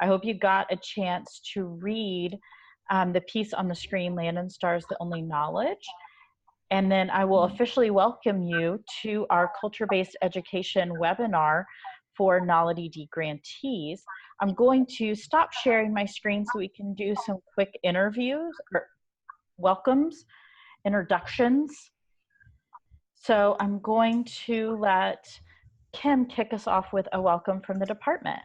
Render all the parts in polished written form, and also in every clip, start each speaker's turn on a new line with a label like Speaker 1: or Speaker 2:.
Speaker 1: I hope you got a chance to read the piece on the screen, Land and Stars, The Only Knowledge. And then I will officially welcome you to our culture-based education webinar for NAL ED grantees. I'm going to stop sharing my screen so we can do some quick interviews or welcomes, introductions. So I'm going to let Kim kick us off with a welcome from the department.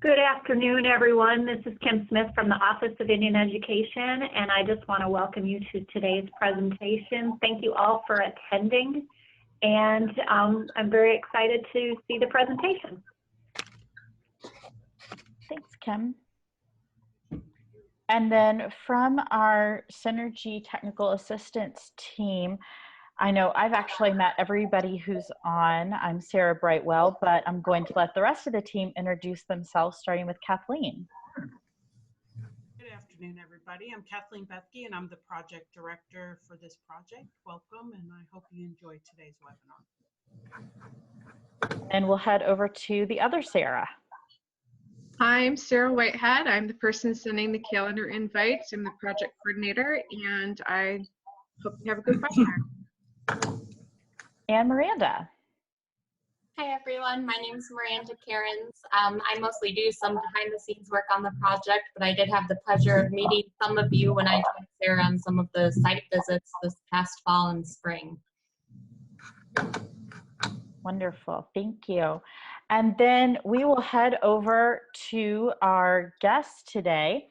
Speaker 2: Good afternoon, everyone. This is Kim Smith from the Office of Indian Education, and I just want to welcome you to today's presentation. Thank you all for attending, and I'm very excited to see the presentation.
Speaker 1: Thanks, Kim. And then from our Synergy Technical Assistance team, I know I've actually met everybody who's on. I'm Sarah Brightwell, but I'm going to let the rest of the team introduce themselves, starting with Kathleen.
Speaker 3: Good afternoon, everybody. I'm Kathleen Bethke, and I'm the project director for this project. Welcome, and I hope you enjoyed today's webinar.
Speaker 1: And we'll head over to the other Sarah.
Speaker 4: I'm Sarah Whitehead. I'm the person sending the calendar invites. I'm the project coordinator, and I hope you have a good webinar.
Speaker 1: And Miranda.
Speaker 5: Hi everyone, my name is Miranda Cairns. I mostly do some behind the scenes work on the project, but I did have the pleasure of meeting some of you when I joined Sarah on some of the site visits this past fall and spring.
Speaker 1: Wonderful, thank you. And then we will head over to our guests today.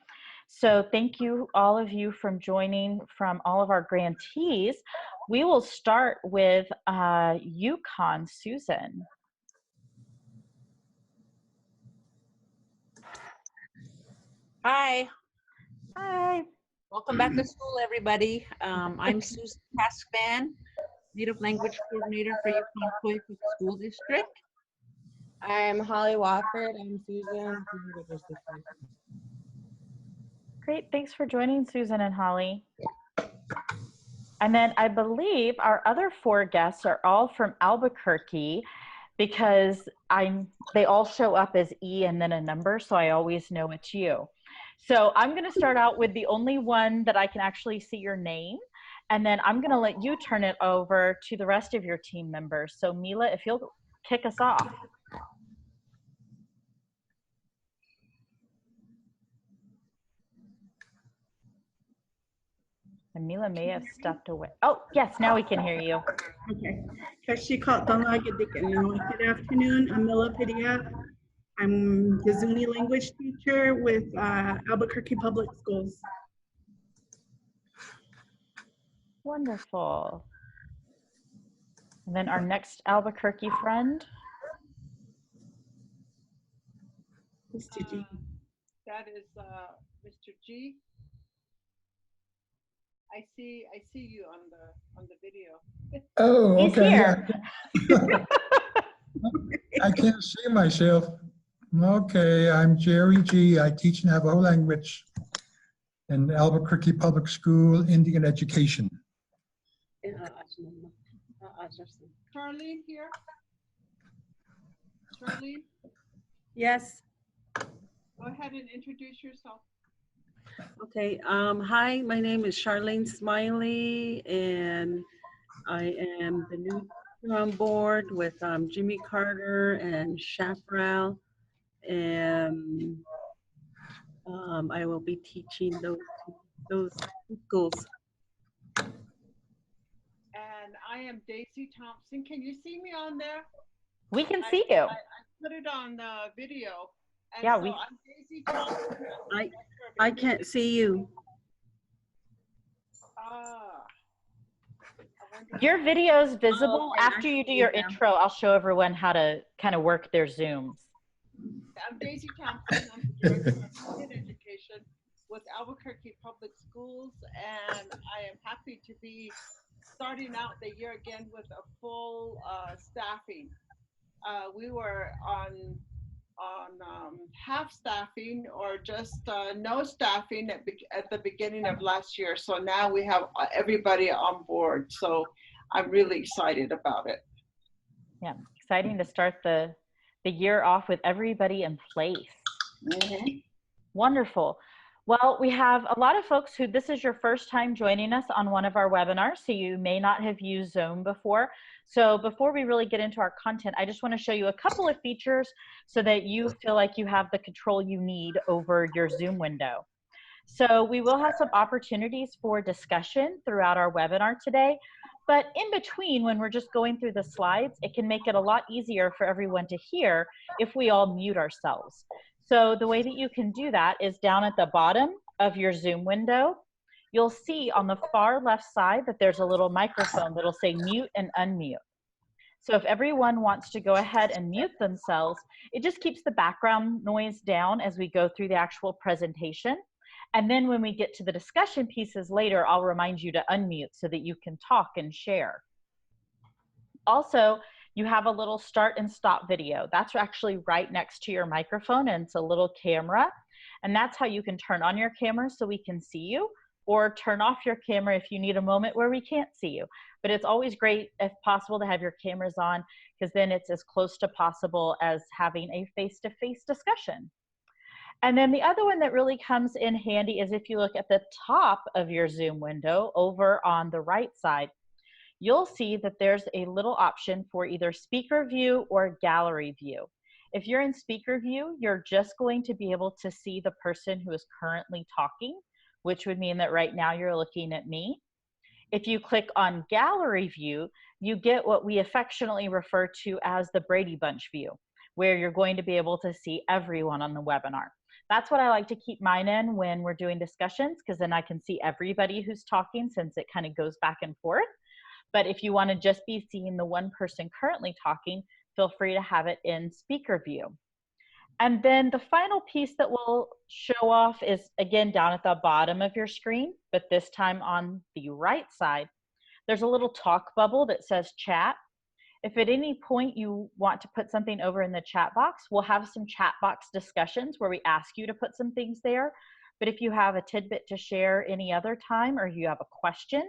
Speaker 1: So thank you, all of you, from joining from all of our grantees. We will start with UConn, Susan.
Speaker 6: Hi.
Speaker 1: Hi.
Speaker 6: Welcome back to school, everybody. I'm Susan Caspan, Native Language Coordinator for UConn Public School District.
Speaker 7: I'm Holly Wofford. I'm Susan.
Speaker 1: Great, thanks for joining, Susan and Holly. And then I believe our other four guests are all from Albuquerque, because they all show up as E and then a number, so I always know it's you. So I'm going to start out with the only one that I can actually see your name, and then I'm going to let you turn it over to the rest of your team members. So Mila, if you'll kick us off. And Mila may have stepped away. Oh, yes, now we can hear you.
Speaker 8: Okay. Good afternoon. I'm Mila Padilla. I'm the Zuni language teacher with Albuquerque Public Schools.
Speaker 1: Wonderful. And then our next Albuquerque friend.
Speaker 8: Mr. G.
Speaker 3: That is Mr. G. I see you on the video.
Speaker 9: Oh,
Speaker 1: He's
Speaker 9: okay.
Speaker 1: here.
Speaker 9: Yeah. I can't see myself. Okay, I'm Jerry G. I teach Navajo language in Albuquerque Public School, Indian Education.
Speaker 3: Charlene here? Charlene?
Speaker 10: Yes.
Speaker 3: Go ahead and introduce yourself.
Speaker 10: Okay. Hi, my name is Charlene Smiley, and I am the new teacher on board with Jimmy Carter and Chaparral, and I will be teaching those schools.
Speaker 3: And I am Daisy Thompson. Can you see me on there?
Speaker 1: We can see you.
Speaker 3: I put it on the video. And
Speaker 1: yeah,
Speaker 3: so I'm Daisy Thompson.
Speaker 10: I can't see you.
Speaker 1: Your video is visible.
Speaker 10: Oh, okay.
Speaker 1: After you do your intro, I'll show everyone how to kind of work their Zooms.
Speaker 3: I'm Daisy Thompson. I'm the Director of Indian Education with Albuquerque Public Schools, and I am happy to be starting out the year again with a full staffing. We were on half staffing or just no staffing at the beginning of last year. So now we have everybody on board. So I'm really excited about it.
Speaker 1: Yeah, Exciting to start the year off with everybody in place. Wonderful. Well, we have a lot of folks who this is your first time joining us on one of our webinars, so you may not have used Zoom before. So before we really get into our content, I just want to show you a couple of features so that you feel like you have the control you need over your Zoom window. So we will have some opportunities for discussion throughout our webinar today, but in between, when we're just going through the slides, it can make it a lot easier for everyone to hear if we all mute ourselves. So the way that you can do that is down at the bottom of your Zoom window, you'll see on the far left side that there's a little microphone that'll say mute and unmute. So if everyone wants to go ahead and mute themselves, it just keeps the background noise down as we go through the actual presentation. And then when we get to the discussion pieces later, I'll remind you to unmute so that you can talk and share. Also, you have a little start and stop video. That's actually right next to your microphone, and it's a little camera. And that's how you can turn on your camera so we can see you, or turn off your camera if you need a moment where we can't see you. But it's always great, if possible, to have your cameras on, because then it's as close to possible as having a face-to-face discussion. And then the other one that really comes in handy is if you look at the top of your Zoom window over on the right side, you'll see that there's a little option for either speaker view or gallery view. If you're in speaker view, you're just going to be able to see the person who is currently talking, which would mean that right now you're looking at me. If you click on gallery view, you get what we affectionately refer to as the Brady Bunch view, where you're going to be able to see everyone on the webinar. That's what I like to keep mine in when we're doing discussions, because then I can see everybody who's talking, since it kind of goes back and forth. But if you want to just be seeing the one person currently talking, feel free to have it in speaker view. And then the final piece that we'll show off is, again, down at the bottom of your screen, but this time on the right side, there's a little talk bubble that says chat. If at any point you want to put something over in the chat box, we'll have some chat box discussions where we ask you to put some things there. But if you have a tidbit to share any other time, or you have a question,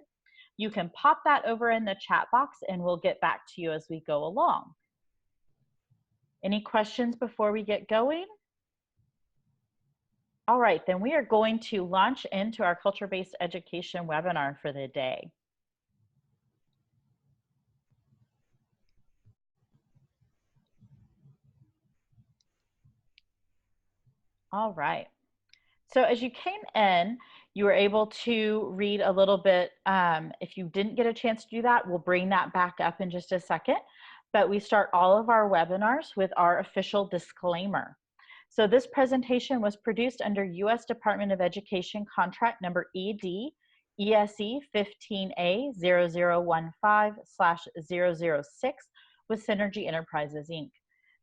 Speaker 1: you can pop that over in the chat box and we'll get back to you as we go along. Any questions before we get going? All right, then we are going to launch into our culture-based education webinar for the day. All right. So as you came in, you were able to read a little bit. If you didn't get a chance to do that, we'll bring that back up in just a second. But we start all of our webinars with our official disclaimer. So this presentation was produced under U.S. Department of Education contract number ED ESE 15A0015/006 with Synergy Enterprises, Inc.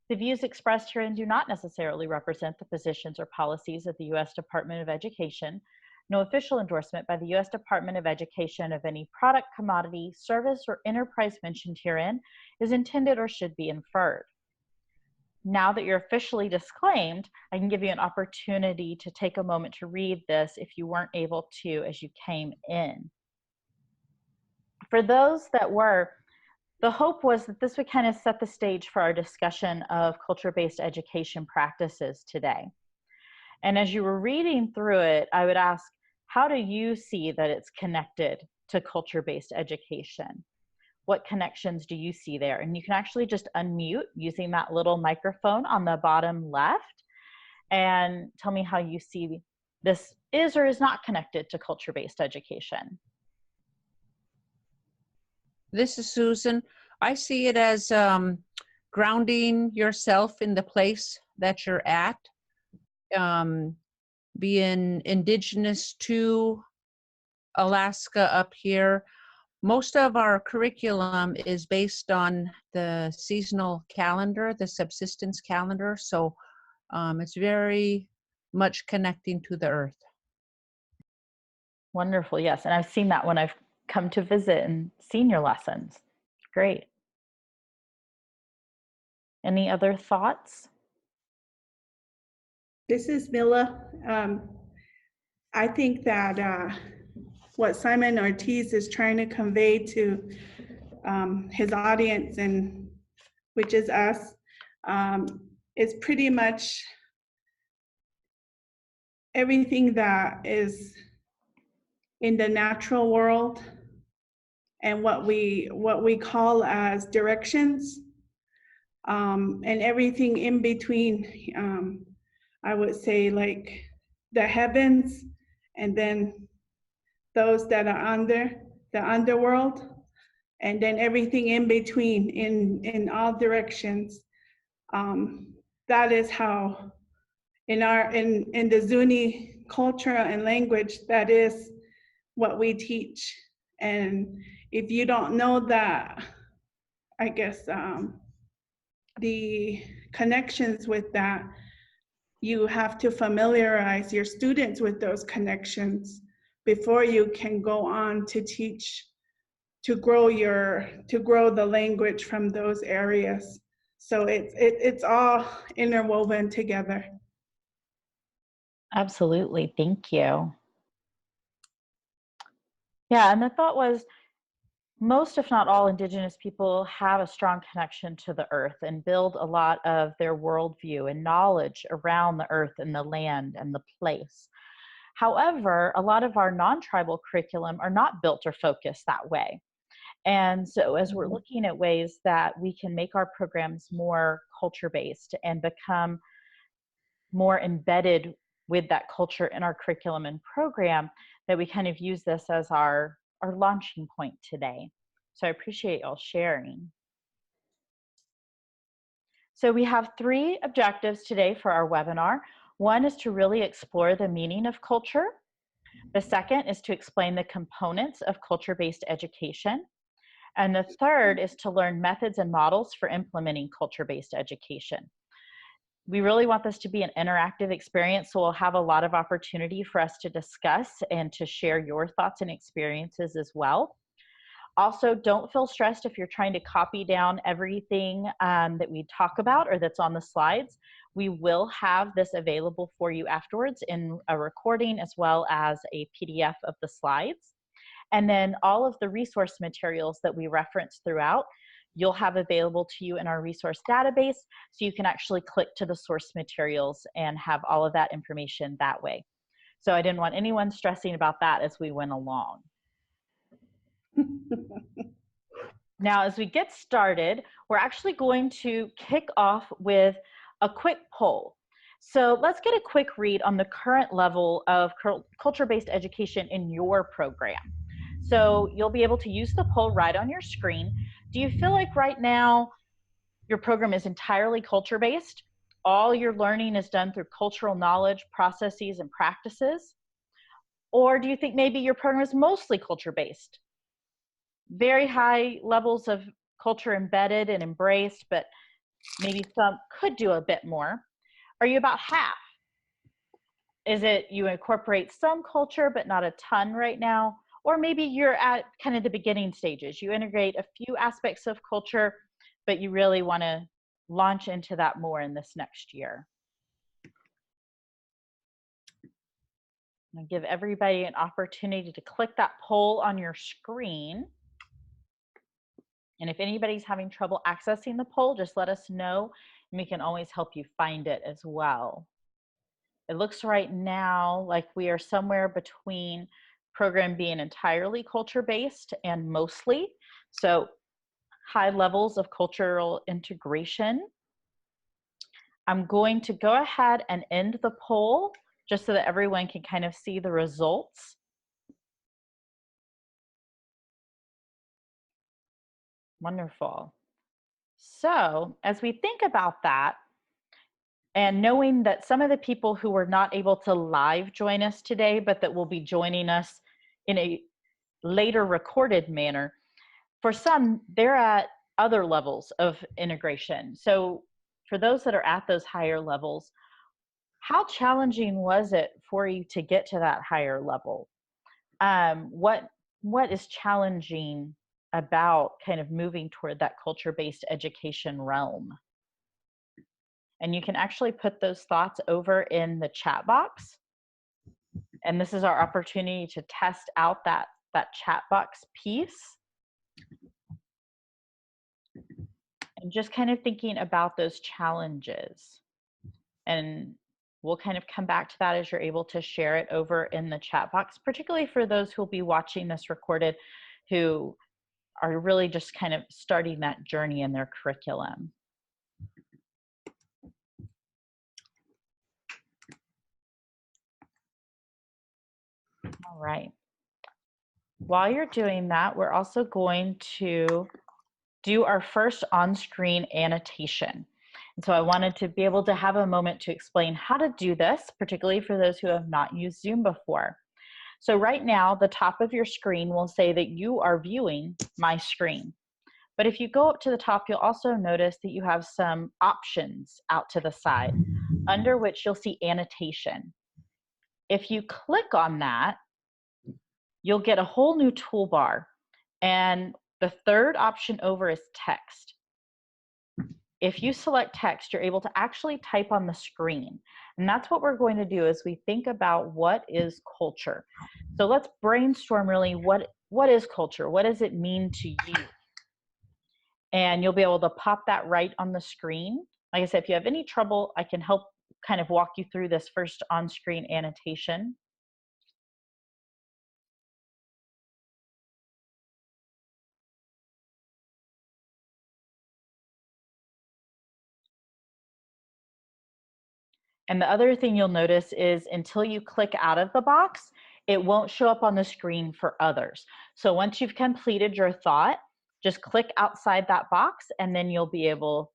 Speaker 1: The views expressed herein do not necessarily represent the positions or policies of the U.S. Department of Education. No official endorsement by the U.S. Department of Education of any product, commodity, service, or enterprise mentioned herein is intended or should be inferred. Now that you're officially disclaimed, I can give you an opportunity to take a moment to read this if you weren't able to as you came in. For those that were, the hope was that this would kind of set the stage for our discussion of culture-based education practices today. And as you were reading through it, I would ask, how do you see that it's connected to culture-based education? What connections do you see there? And you can actually just unmute using that little microphone on the bottom left and tell me how you see this is or is not connected to culture-based education.
Speaker 6: This is Susan. I see it as grounding yourself in the place that you're at, being indigenous to Alaska up here. Most of our curriculum is based on the seasonal calendar, the subsistence calendar, so it's very much connecting to the earth.
Speaker 1: Wonderful, yes, and I've seen that when I've come to visit and seen your lessons. Great. Any other thoughts?
Speaker 8: This is Mila. I think that what Simon Ortiz is trying to convey to his audience and which is us, is pretty much everything that is in the natural world and what we call as directions, and everything in between. I would say like the heavens, and then those that are under the underworld, and then everything in between in all directions. That is how in the Zuni culture and language, that is what we teach. And if you don't know that, I guess the connections with that, you have to familiarize your students with those connections before you can go on to teach, to grow the language from those areas. So it's all interwoven together.
Speaker 1: Absolutely, thank you. Yeah, and the thought was, most, if not all, Indigenous people have a strong connection to the earth and build a lot of their worldview and knowledge around the earth and the land and the place. However, a lot of our non-tribal curriculum are not built or focused that way. And so as we're looking at ways that we can make our programs more culture-based and become more embedded with that culture in our curriculum and program, that we kind of use this as our launching point today. So I appreciate y'all sharing. So we have 3 objectives today for our webinar. One is to really explore the meaning of culture. The second is to explain the components of culture-based education. And the third is to learn methods and models for implementing culture-based education. We really want this to be an interactive experience, so we'll have a lot of opportunity for us to discuss and to share your thoughts and experiences as well. Also, don't feel stressed if you're trying to copy down everything that we talk about or that's on the slides. We will have this available for you afterwards in a recording as well as a PDF of the slides. And then all of the resource materials that we reference throughout, you'll have available to you in our resource database, so you can actually click to the source materials and have all of that information that way. So I didn't want anyone stressing about that as we went along. Now, as we get started, we're actually going to kick off with a quick poll. So let's get a quick read on the current level of culture-based education in your program. So you'll be able to use the poll right on your screen. Do you feel like right now your program is entirely culture-based? All your learning is done through cultural knowledge, processes, and practices? Or do you think maybe your program is mostly culture-based? Very high levels of culture embedded and embraced, but maybe some could do a bit more. Are you about half? Is it you incorporate some culture, but not a ton right now? Or maybe you're at kind of the beginning stages. You integrate a few aspects of culture, but you really want to launch into that more in this next year. I'll give everybody an opportunity to click that poll on your screen. And if anybody's having trouble accessing the poll, just let us know, and we can always help you find it as well. It looks right now like we are somewhere between program being entirely culture-based and mostly. So high levels of cultural integration. I'm going to go ahead and end the poll just so that everyone can kind of see the results. Wonderful. So as we think about that, and knowing that some of the people who were not able to live join us today, but that will be joining us in a later recorded manner, for some, they're at other levels of integration. So for those that are at those higher levels, how challenging was it for you to get to that higher level? What is challenging about kind of moving toward that culture-based education realm? And you can actually put those thoughts over in the chat box. And this is our opportunity to test out that chat box piece. And just kind of thinking about those challenges. And we'll kind of come back to that as you're able to share it over in the chat box, particularly for those who will be watching this recorded who are really just kind of starting that journey in their curriculum. All right. While you're doing that, we're also going to do our first on-screen annotation. And so I wanted to be able to have a moment to explain how to do this, particularly for those who have not used Zoom before. So right now, the top of your screen will say that you are viewing my screen. But if you go up to the top, you'll also notice that you have some options out to the side, under which you'll see annotation. If you click on that, you'll get a whole new toolbar. And the third option over is text. If you select text, you're able to actually type on the screen. And that's what we're going to do as we think about what is culture. So let's brainstorm really what is culture? What does it mean to you? And you'll be able to pop that right on the screen. Like I said, if you have any trouble, I can help kind of walk you through this first on-screen annotation. And the other thing you'll notice is until you click out of the box, it won't show up on the screen for others. So once you've completed your thought, just click outside that box and then you'll be able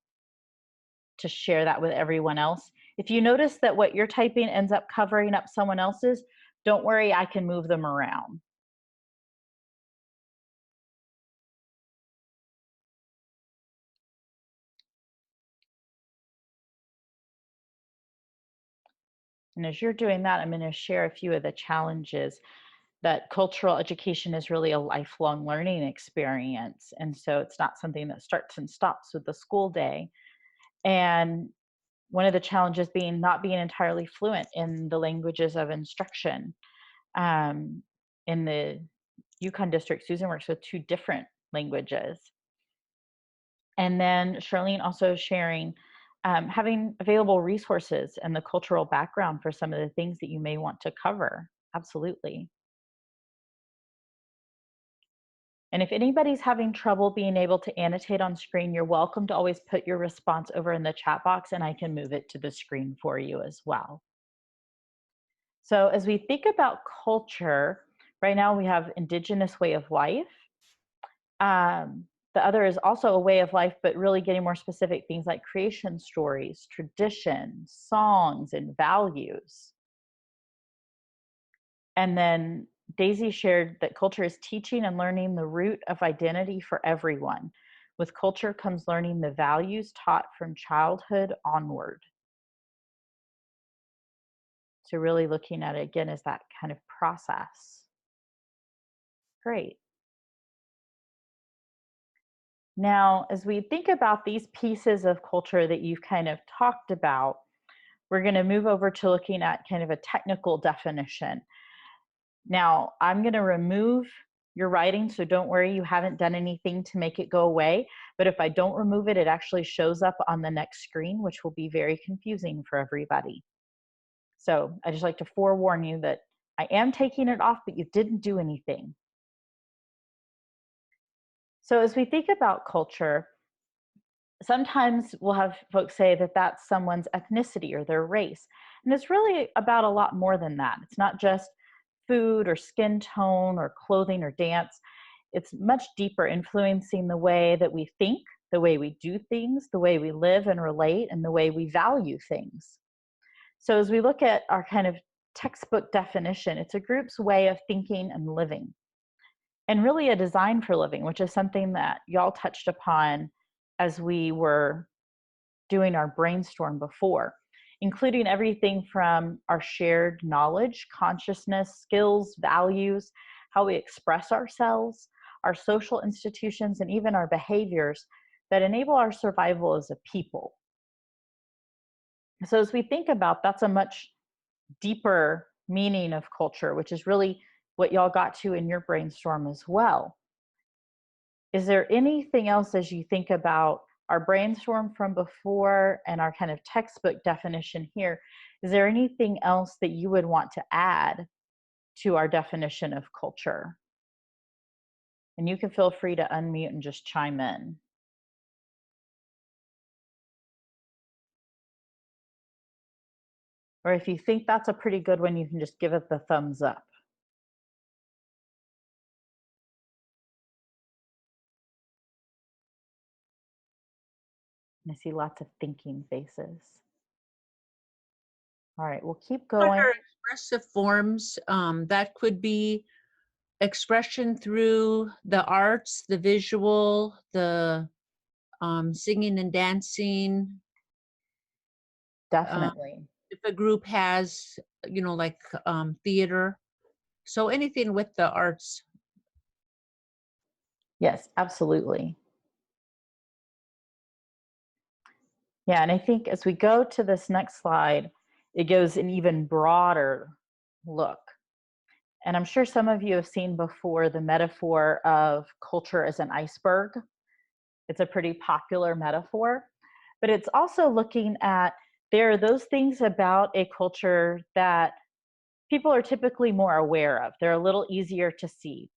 Speaker 1: to share that with everyone else. If you notice that what you're typing ends up covering up someone else's, don't worry, I can move them around. And as you're doing that, I'm going to share a few of the challenges. That cultural education is really a lifelong learning experience. And so it's not something that starts and stops with the school day. And one of the challenges being not being entirely fluent in the languages of instruction. In the Yukon district, Susan works with 2 different languages. And then Charlene also sharing having available resources and the cultural background for some of the things that you may want to cover. Absolutely. And if anybody's having trouble being able to annotate on screen, you're welcome to always put your response over in the chat box and I can move it to the screen for you as well. So as we think about culture, right now we have Indigenous way of life. The other is also a way of life, but really getting more specific, things like creation stories, traditions, songs, and values. And then Daisy shared that culture is teaching and learning the root of identity for everyone. With culture comes learning the values taught from childhood onward. So really looking at it again as that kind of process. Great. Now, as we think about these pieces of culture that you've kind of talked about, we're going to move over to looking at kind of a technical definition. Now, I'm going to remove your writing, so don't worry, you haven't done anything to make it go away. But if I don't remove it, it actually shows up on the next screen, which will be very confusing for everybody. So I just like to forewarn you that I am taking it off, but you didn't do anything. So as we think about culture, sometimes we'll have folks say that that's someone's ethnicity or their race. And it's really about a lot more than that. It's not just food or skin tone or clothing or dance. It's much deeper, influencing the way that we think, the way we do things, the way we live and relate, and the way we value things. So as we look at our kind of textbook definition, it's a group's way of thinking and living. And really a design for living, which is something that y'all touched upon as we were doing our brainstorm before, including everything from our shared knowledge, consciousness, skills, values, how we express ourselves, our social institutions, and even our behaviors that enable our survival as a people. So as we think about, that's a much deeper meaning of culture, which is really what y'all got to in your brainstorm as well. Is there anything else as you think about our brainstorm from before and our kind of textbook definition here, is there anything else that you would want to add to our definition of culture? And you can feel free to unmute and just chime in. Or if you think that's a pretty good one, you can just give it the thumbs up. I see lots of thinking faces. All right, we'll keep going.
Speaker 6: Under expressive forms, that could be expression through the arts, the visual, the singing and dancing.
Speaker 1: Definitely.
Speaker 6: If a group has, you know, like theater. So anything with the arts.
Speaker 1: Yes, absolutely. Yeah, and I think as we go to this next slide, it goes an even broader look. And I'm sure some of you have seen before the metaphor of culture as an iceberg. It's a pretty popular metaphor, but it's also looking at, there are those things about a culture that people are typically more aware of. They're a little easier to see.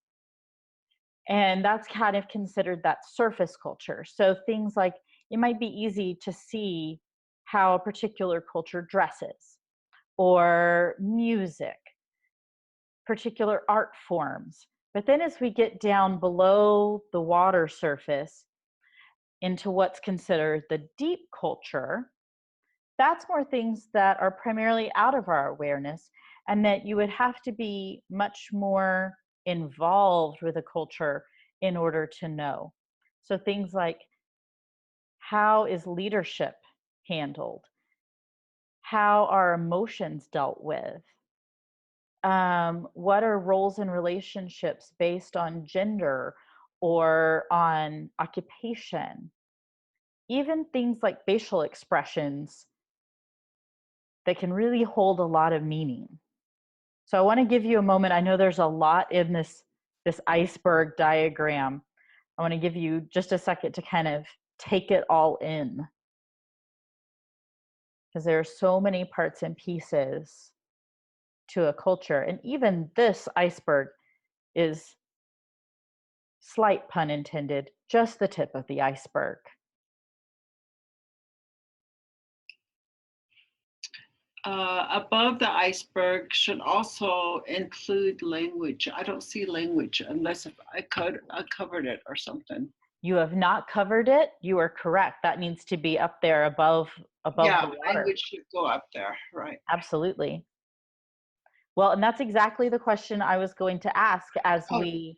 Speaker 1: And that's kind of considered that surface culture. So things like, it might be easy to see how a particular culture dresses, or music, particular art forms. But then as we get down below the water surface into what's considered the deep culture, that's more things that are primarily out of our awareness, and that you would have to be much more involved with a culture in order to know. So things like, how is leadership handled? How are emotions dealt with? What are roles and relationships based on gender or on occupation? Even things like facial expressions that can really hold a lot of meaning. So I want to give you a moment. I know there's a lot in this iceberg diagram. I want to give you just a second to kind of take it all in, because there are so many parts and pieces to a culture. And even this iceberg is, slight pun intended, just the tip of the iceberg.
Speaker 3: Above the iceberg should also include language. I don't see language unless if I covered it or something.
Speaker 1: You have not covered it. You are correct. That needs to be up there above
Speaker 3: Yeah,
Speaker 1: the water.
Speaker 3: language should go up there, right?
Speaker 1: Absolutely. Well, and that's exactly the question I was going to ask as we.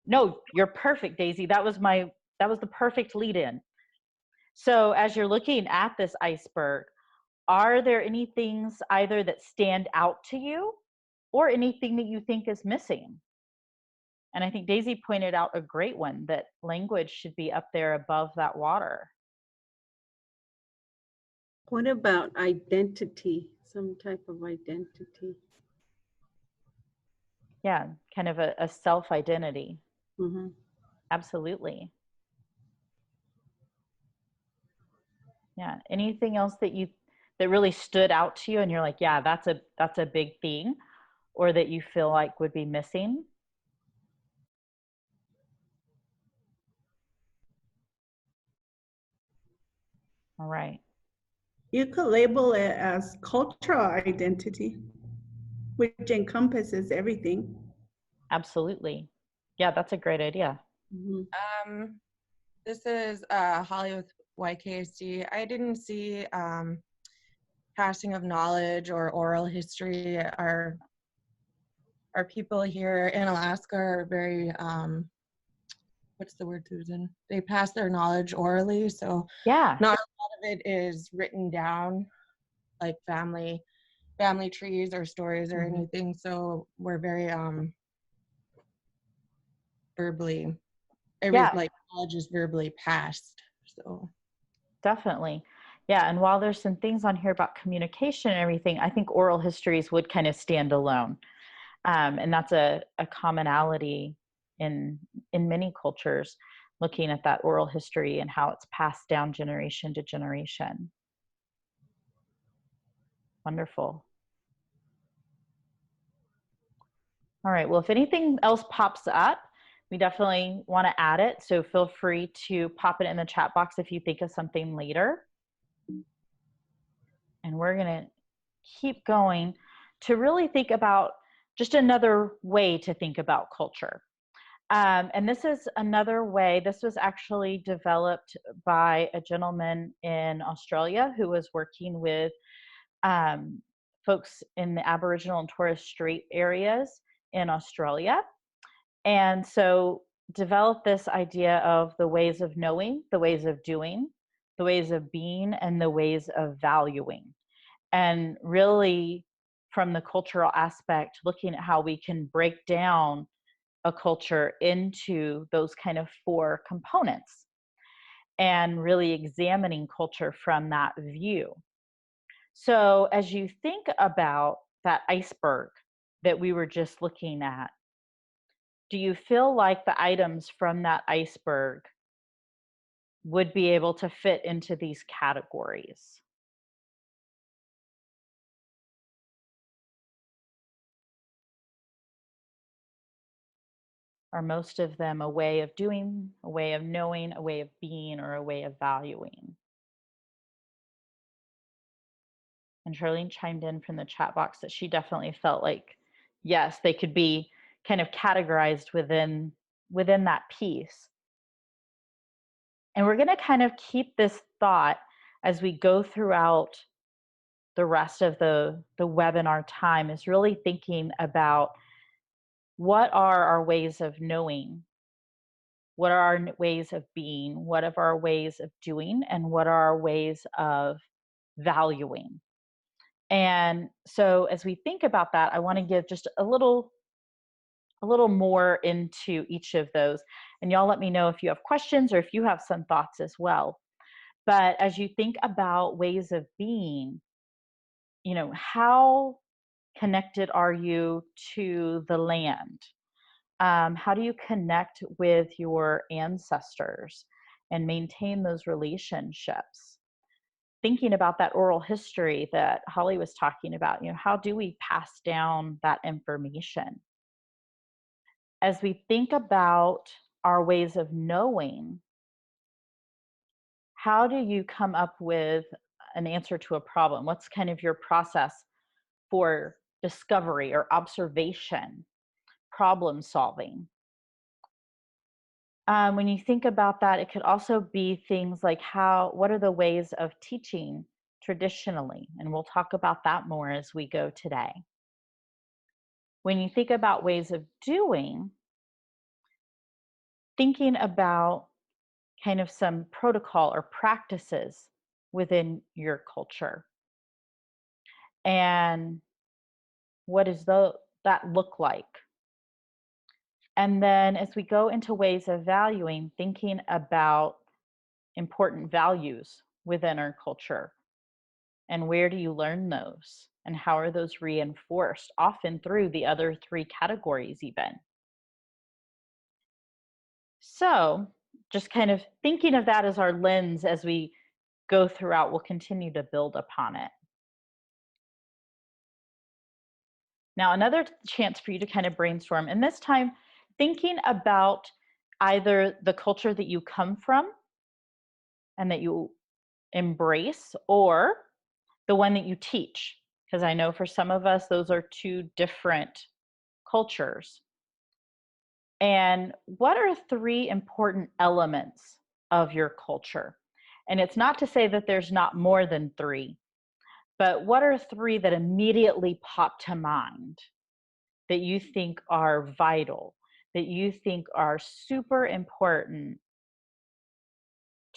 Speaker 1: No, you're perfect, Daisy. That was the perfect lead in. So as you're looking at this iceberg, are there any things either that stand out to you or anything that you think is missing? And I think Daisy pointed out a great one, that language should be up there above that water.
Speaker 10: What about identity? Some type of identity.
Speaker 1: Yeah, kind of a self-identity.
Speaker 10: Mm-hmm.
Speaker 1: Absolutely. Yeah. Anything else that really stood out to you and you're like, yeah, that's a big thing, or that you feel like would be missing? All right.
Speaker 8: You could label it as cultural identity, which encompasses everything.
Speaker 1: Absolutely. Yeah, that's a great idea.
Speaker 7: Mm-hmm. This is Holly with YKSD. I didn't see passing of knowledge or oral history. Our people here in Alaska are very, what's the word, Susan? They pass their knowledge orally, so
Speaker 1: Yeah.
Speaker 7: not a lot of it is written down, like family trees or stories or anything. So we're very verbally, like knowledge is verbally passed. So
Speaker 1: Definitely. Yeah, and while there's some things on here about communication and everything, I think oral histories would kind of stand alone. And that's a commonality in many cultures. looking at that oral history and how it's passed down generation to generation. Wonderful. All right, well, if anything else pops up, we definitely want to add it. So feel free to pop it in the chat box if you think of something later. And we're going to keep going to really think about just another way to think about culture. And this is another way. This was actually developed by a gentleman in Australia who was working with folks in the Aboriginal and Torres Strait areas in Australia. And so developed this idea of the ways of knowing, the ways of doing, the ways of being, and the ways of valuing. And really, from the cultural aspect, looking at how we can break down a culture into those kind of 4 components and really examining culture from that view. So as you think about that iceberg that we were just looking at, do you feel like the items from that iceberg would be able to fit into these categories? Are most of them a way of doing, a way of knowing, a way of being, or a way of valuing? And Charlene chimed in from the chat box that she definitely felt like, yes, they could be kind of categorized within that piece. And we're going to kind of keep this thought as we go throughout the rest of the webinar time, is really thinking about what are our ways of knowing, what are our ways of being, what are our ways of doing, and what are our ways of valuing. And so as we think about that, I want to give just a little more into each of those. And y'all let me know if you have questions or if you have some thoughts as well. But as you think about ways of being, you know, how connected are you to the land? How do you connect with your ancestors and maintain those relationships? Thinking about that oral history that Holly was talking about, you know, how do we pass down that information? As we think about our ways of knowing, how do you come up with an answer to a problem? What's kind of your process for discovery or observation, problem solving? When you think about that, it could also be things like what are the ways of teaching traditionally? And we'll talk about that more as we go today. When you think about ways of doing, thinking about kind of some protocol or practices within your culture. And what does that look like? And then as we go into ways of valuing, thinking about important values within our culture. And where do you learn those? And how are those reinforced? Often through the other 3 categories even. So just kind of thinking of that as our lens as we go throughout, we'll continue to build upon it. Now, another chance for you to kind of brainstorm, and this time thinking about either the culture that you come from and that you embrace, or the one that you teach. Because I know for some of us, those are 2 different cultures. And what are 3 important elements of your culture? And it's not to say that there's not more than 3, but what are 3 that immediately pop to mind that you think are vital, that you think are super important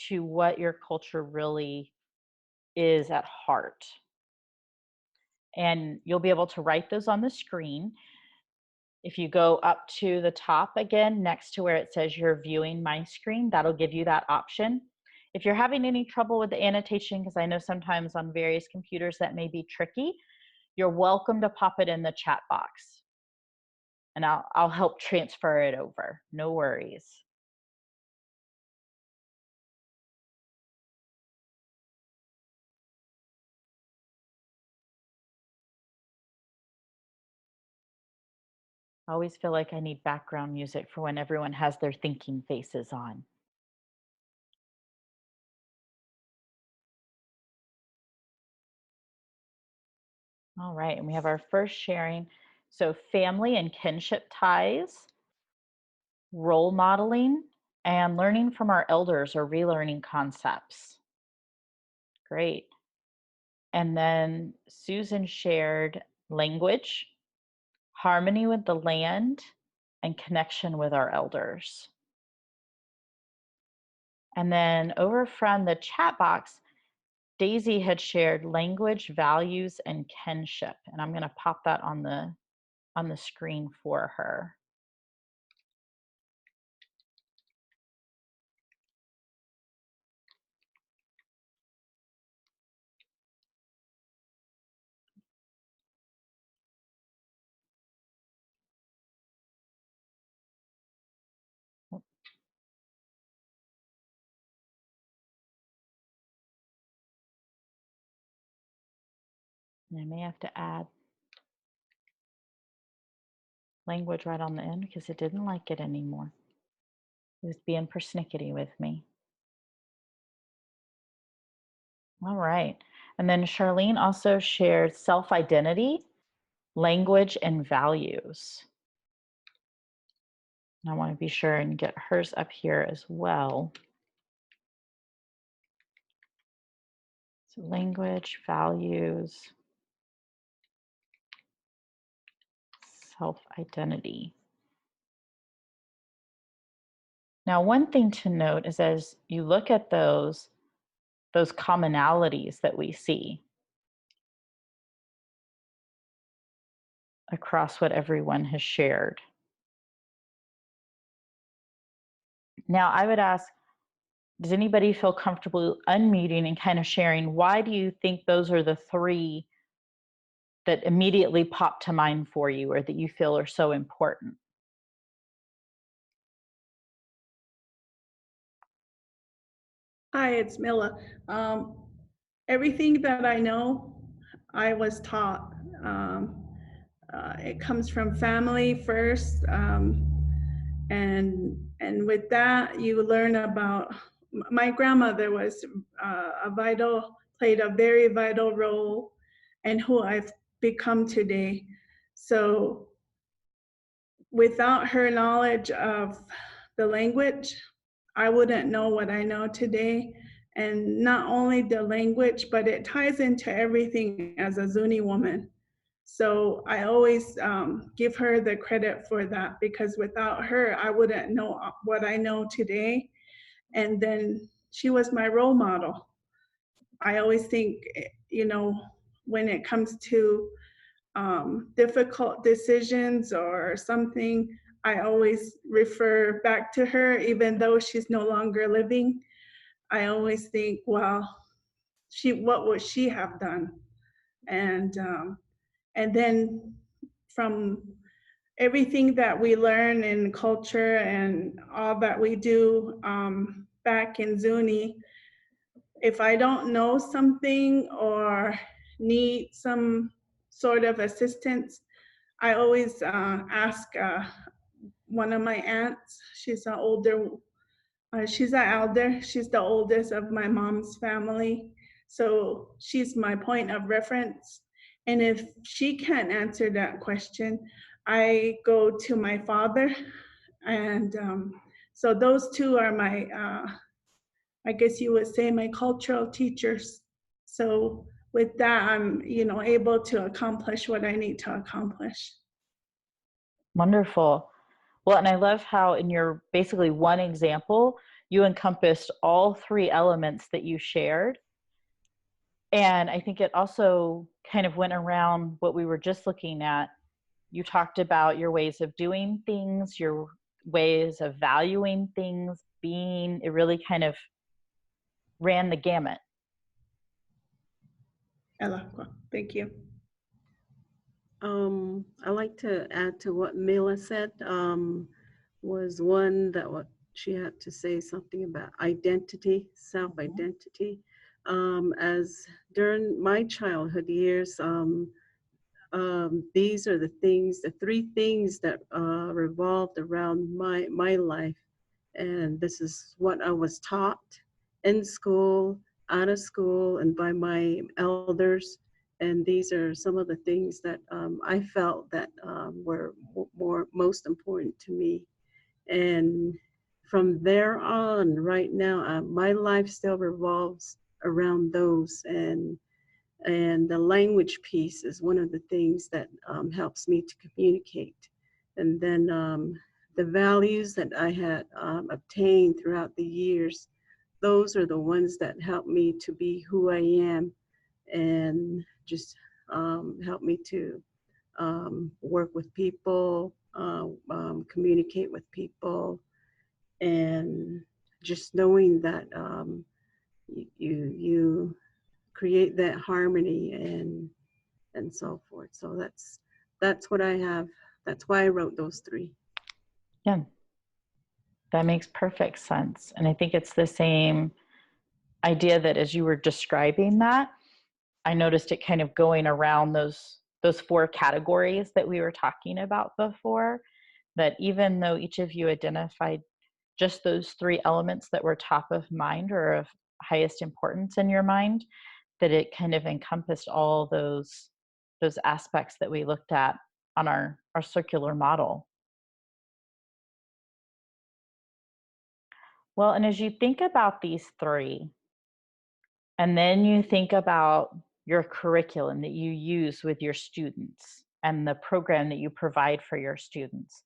Speaker 1: to what your culture really is at heart? And you'll be able to write those on the screen. If you go up to the top again, next to where it says you're viewing my screen, that'll give you that option. If you're having any trouble with the annotation, because I know sometimes on various computers that may be tricky, you're welcome to pop it in the chat box. And I'll help transfer it over, no worries. I always feel like I need background music for when everyone has their thinking faces on. All right, and we have our first sharing. So family and kinship ties, role modeling, and learning from our elders or relearning concepts. Great. And then Susan shared language, harmony with the land, and connection with our elders. And then over from the chat box, Daisy had shared language, values, and kinship. And I'm going to pop that on the screen for her. And I may have to add language right on the end because it didn't like it anymore. It was being persnickety with me. All right. And then Charlene also shared self-identity, language, and values. And I want to be sure and get hers up here as well. So language, values, self-identity. Now, one thing to note is as you look at those commonalities that we see across what everyone has shared. Now, I would ask, does anybody feel comfortable unmuting and kind of sharing why do you think those are the three that immediately pop to mind for you or that you feel are so important?
Speaker 8: Hi, it's Mila. Everything that I know, I was taught. It comes from family first, and with that, you learn about. My grandmother was played a very vital role in who I've become today. So, without her knowledge of the language, I wouldn't know what I know today. And not only the language, but it ties into everything as a Zuni woman. So I always give her the credit for that because without her, I wouldn't know what I know today. And then she was my role model. I always think, you know, when it comes to difficult decisions or something, I always refer back to her, even though she's no longer living. I always think, well, what would she have done? And then from everything that we learn in culture and all that we do back in Zuni, if I don't know something or need some sort of assistance, I always ask one of my aunts. She's an older, she's an elder. She's the oldest of my mom's family. So she's my point of reference. And if she can't answer that question, I go to my father. And so those two are my, I guess you would say, my cultural teachers. So with that, I'm, you know, able to accomplish what I need to accomplish.
Speaker 1: Wonderful. Well, and I love how in your basically one example, you encompassed all three elements that you shared. And I think it also kind of went around what we were just looking at. You talked about your ways of doing things, your ways of valuing things, it really kind of ran the gamut.
Speaker 8: Thank you.
Speaker 10: I like to add to what Mila said, was one that what she had to say something about identity, self-identity. As during my childhood years, these are the things, the three things that revolved around my life. And this is what I was taught in school, out of school, and by my elders. And these are some of the things that I felt that were most important to me. And from there on, right now, my life still revolves around those. And the language piece is one of the things that helps me to communicate. And then the values that I had obtained throughout the years, those are the ones that help me to be who I am, and just help me to work with people, communicate with people, and just knowing that you create that harmony and so forth. So that's what I have. That's why I wrote those three.
Speaker 1: Yeah, that makes perfect sense. And I think it's the same idea that as you were describing that, I noticed it kind of going around those four categories that we were talking about before, that even though each of you identified just those three elements that were top of mind or of highest importance in your mind, that it kind of encompassed all those aspects that we looked at on our circular model. Well, and as you think about these three, and then you think about your curriculum that you use with your students and the program that you provide for your students,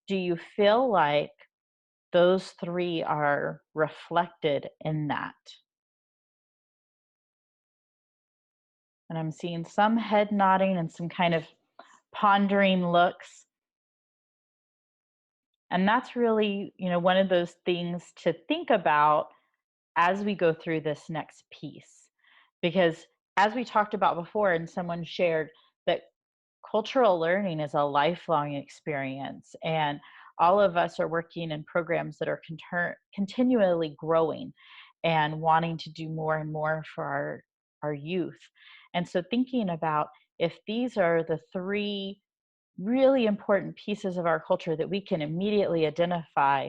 Speaker 1: do you feel like those three are reflected in that? And I'm seeing some head nodding and some kind of pondering looks. And that's really, one of those things to think about as we go through this next piece. Because as we talked about before, and someone shared that cultural learning is a lifelong experience, and all of us are working in programs that are continually growing and wanting to do more and more for our youth. And so thinking about if these are the three really important pieces of our culture that we can immediately identify,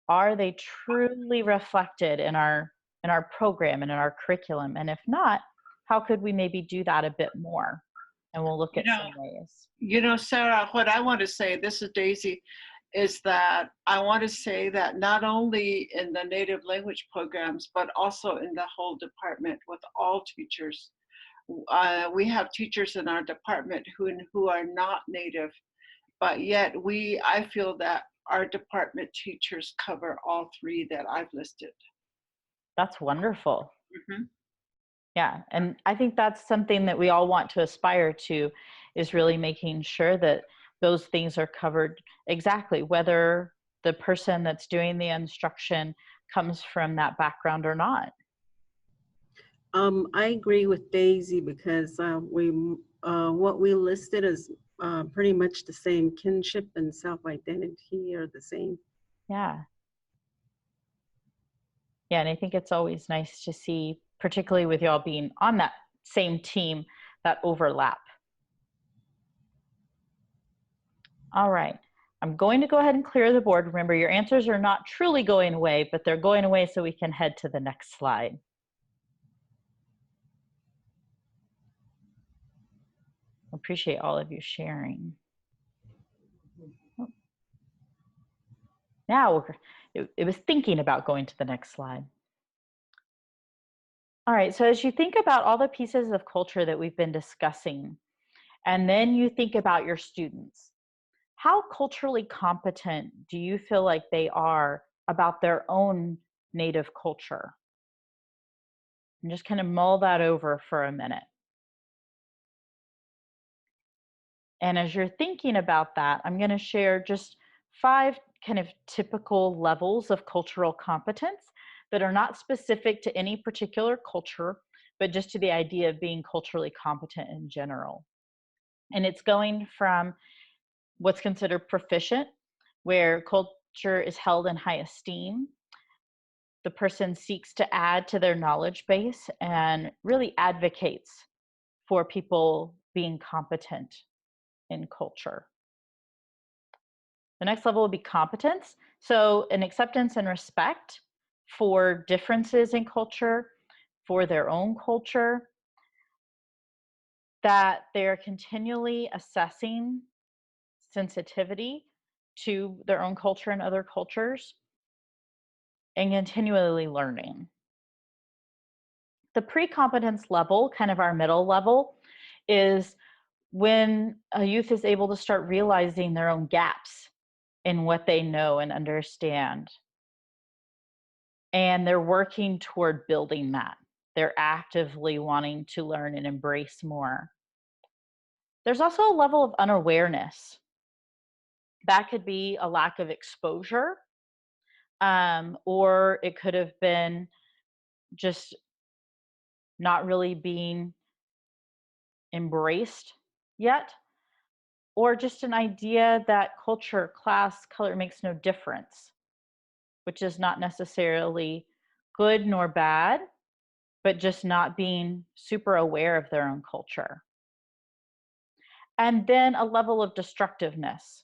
Speaker 1: are they truly reflected in our program and in our curriculum? And if not, how could we maybe do that a bit more? And we'll look at some ways.
Speaker 3: Sarah, what I want to say, this is Daisy, is that I want to say that not only in the native language programs, but also in the whole department with all teachers. We have teachers in our department who are not native, but yet I feel that our department teachers cover all three that I've listed.
Speaker 1: That's wonderful.
Speaker 3: Mm-hmm.
Speaker 1: Yeah, and I think that's something that we all want to aspire to, is really making sure that those things are covered exactly, whether the person that's doing the instruction comes from that background or not.
Speaker 10: I agree with Daisy, because what we listed is pretty much the same. Kinship and self-identity are the same.
Speaker 1: Yeah. Yeah, and I think it's always nice to see, particularly with y'all being on that same team, that overlap. All right, I'm going to go ahead and clear the board. Remember, your answers are not truly going away, but they're going away so we can head to the next slide. Appreciate all of you sharing. Now, it was thinking about going to the next slide. All right, so as you think about all the pieces of culture that we've been discussing, and then you think about your students, how culturally competent do you feel like they are about their own native culture? And just kind of mull that over for a minute. And as you're thinking about that, I'm going to share just 5 kind of typical levels of cultural competence that are not specific to any particular culture, but just to the idea of being culturally competent in general. And it's going from what's considered proficient, where culture is held in high esteem. The person seeks to add to their knowledge base and really advocates for people being competent in culture. The next level would be competence. So an acceptance and respect for differences in culture, for their own culture, that they're continually assessing sensitivity to their own culture and other cultures, and continually learning. The pre-competence level, kind of our middle level, is when a youth is able to start realizing their own gaps in what they know and understand. And they're working toward building that. They're actively wanting to learn and embrace more. There's also a level of unawareness. That could be a lack of exposure, or it could have been just not really being embraced yet, or just an idea that culture, class, color makes no difference, which is not necessarily good nor bad, but just not being super aware of their own culture. And then a level of destructiveness.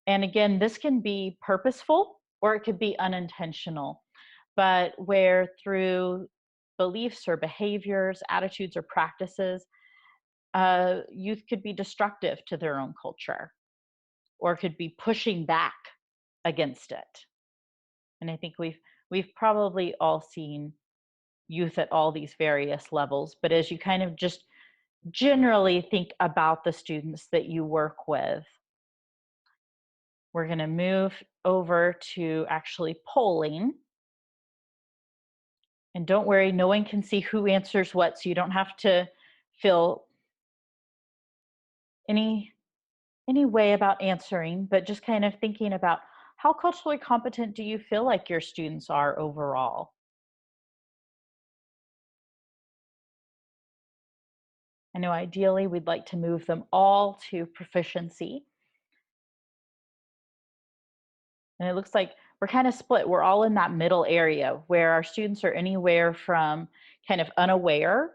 Speaker 1: And again, this can be purposeful or it could be unintentional, but where through beliefs or behaviors, attitudes or practices, youth could be destructive to their own culture or could be pushing back against it. And I think we've probably all seen youth at all these various levels, but as you kind of just generally think about the students that you work with, we're going to move over to actually polling. And don't worry, no one can see who answers what, so you don't have to feel any way about answering, but just kind of thinking about how culturally competent do you feel like your students are overall? I know ideally we'd like to move them all to proficiency. And it looks like we're kind of split. We're all in that middle area where our students are anywhere from kind of unaware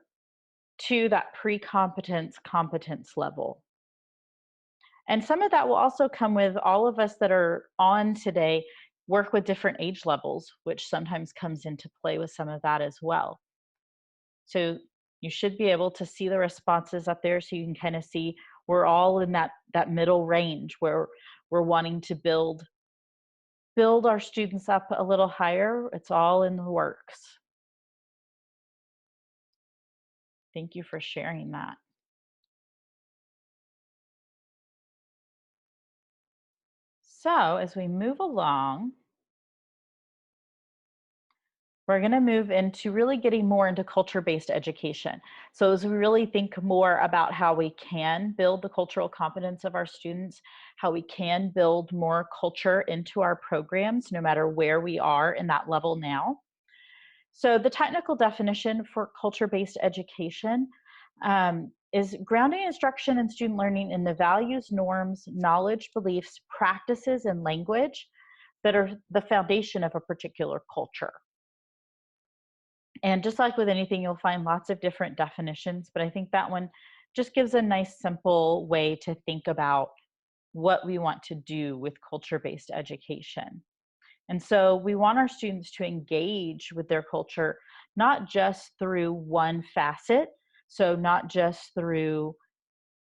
Speaker 1: to that pre-competence competence level. And some of that will also come with all of us that are on today work with different age levels, which sometimes comes into play with some of that as well. So you should be able to see the responses up there so you can kind of see we're all in that middle range where we're wanting to build our students up a little higher. It's all in the works. Thank you for sharing that. So as we move along, we're going to move into really getting more into culture-based education. So as we really think more about how we can build the cultural competence of our students, how we can build more culture into our programs, no matter where we are in that level now. So the technical definition for culture-based education is grounding instruction and student learning in the values, norms, knowledge, beliefs, practices, and language that are the foundation of a particular culture. And just like with anything, you'll find lots of different definitions, but I think that one just gives a nice, simple way to think about what we want to do with culture-based education. And so we want our students to engage with their culture, not just through one facet, so not just through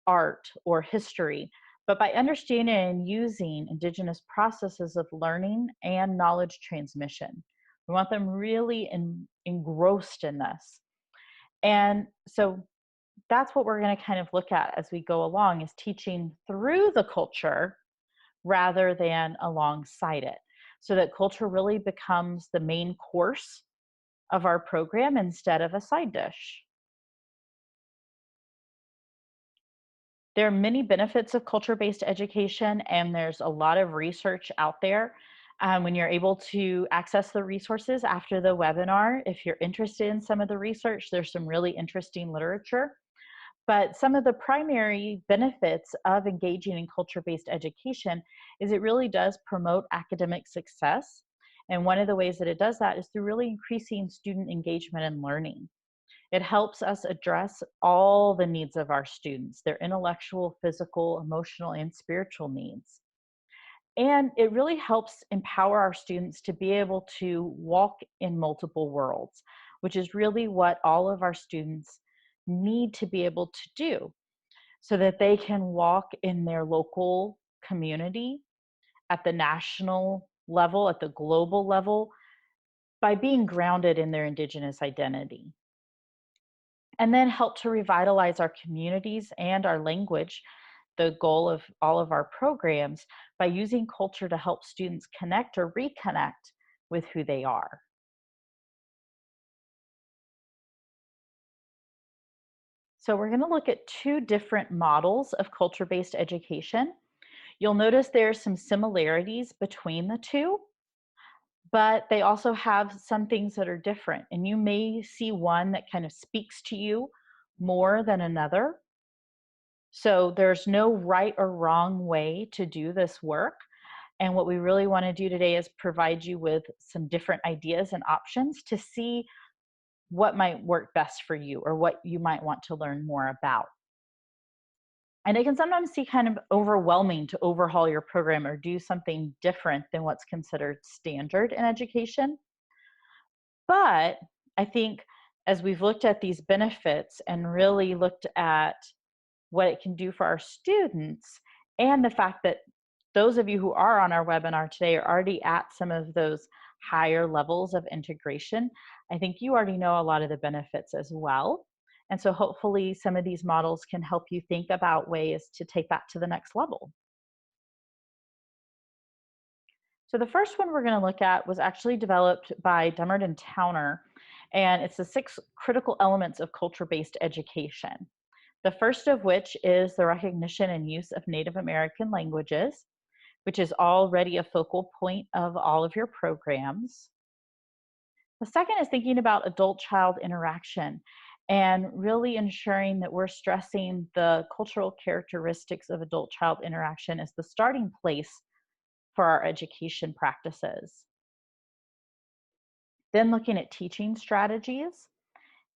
Speaker 1: art or history, but by understanding and using Indigenous processes of learning and knowledge transmission. We want them really engrossed in this. And so that's what we're going to kind of look at as we go along, is teaching through the culture rather than alongside it, so that culture really becomes the main course of our program instead of a side dish. There are many benefits of culture-based education, and there's a lot of research out there. When you're able to access the resources after the webinar, if you're interested in some of the research, there's some really interesting literature. But some of the primary benefits of engaging in culture-based education is it really does promote academic success. And one of the ways that it does that is through really increasing student engagement and learning. It helps us address all the needs of our students, their intellectual, physical, emotional, and spiritual needs. And it really helps empower our students to be able to walk in multiple worlds, which is really what all of our students need to be able to do, so that they can walk in their local community, at the national level, at the global level, by being grounded in their Indigenous identity. And then help to revitalize our communities and our language, the goal of all of our programs, by using culture to help students connect or reconnect with who they are. So we're going to look at two different models of culture-based education. You'll notice there's some similarities between the two, but they also have some things that are different. And you may see one that kind of speaks to you more than another. So there's no right or wrong way to do this work. And what we really want to do today is provide you with some different ideas and options to see what might work best for you or what you might want to learn more about. And it can sometimes seem kind of overwhelming to overhaul your program or do something different than what's considered standard in education. But I think as we've looked at these benefits and really looked at what it can do for our students, and the fact that those of you who are on our webinar today are already at some of those higher levels of integration, I think you already know a lot of the benefits as well. And so hopefully some of these models can help you think about ways to take that to the next level. So the first one we're going to look at was actually developed by Dummard and Towner, and it's the 6 critical elements of culture-based education. The first of which is the recognition and use of Native American languages, which is already a focal point of all of your programs. The second is thinking about adult-child interaction and really ensuring that we're stressing the cultural characteristics of adult-child interaction as the starting place for our education practices. Then looking at teaching strategies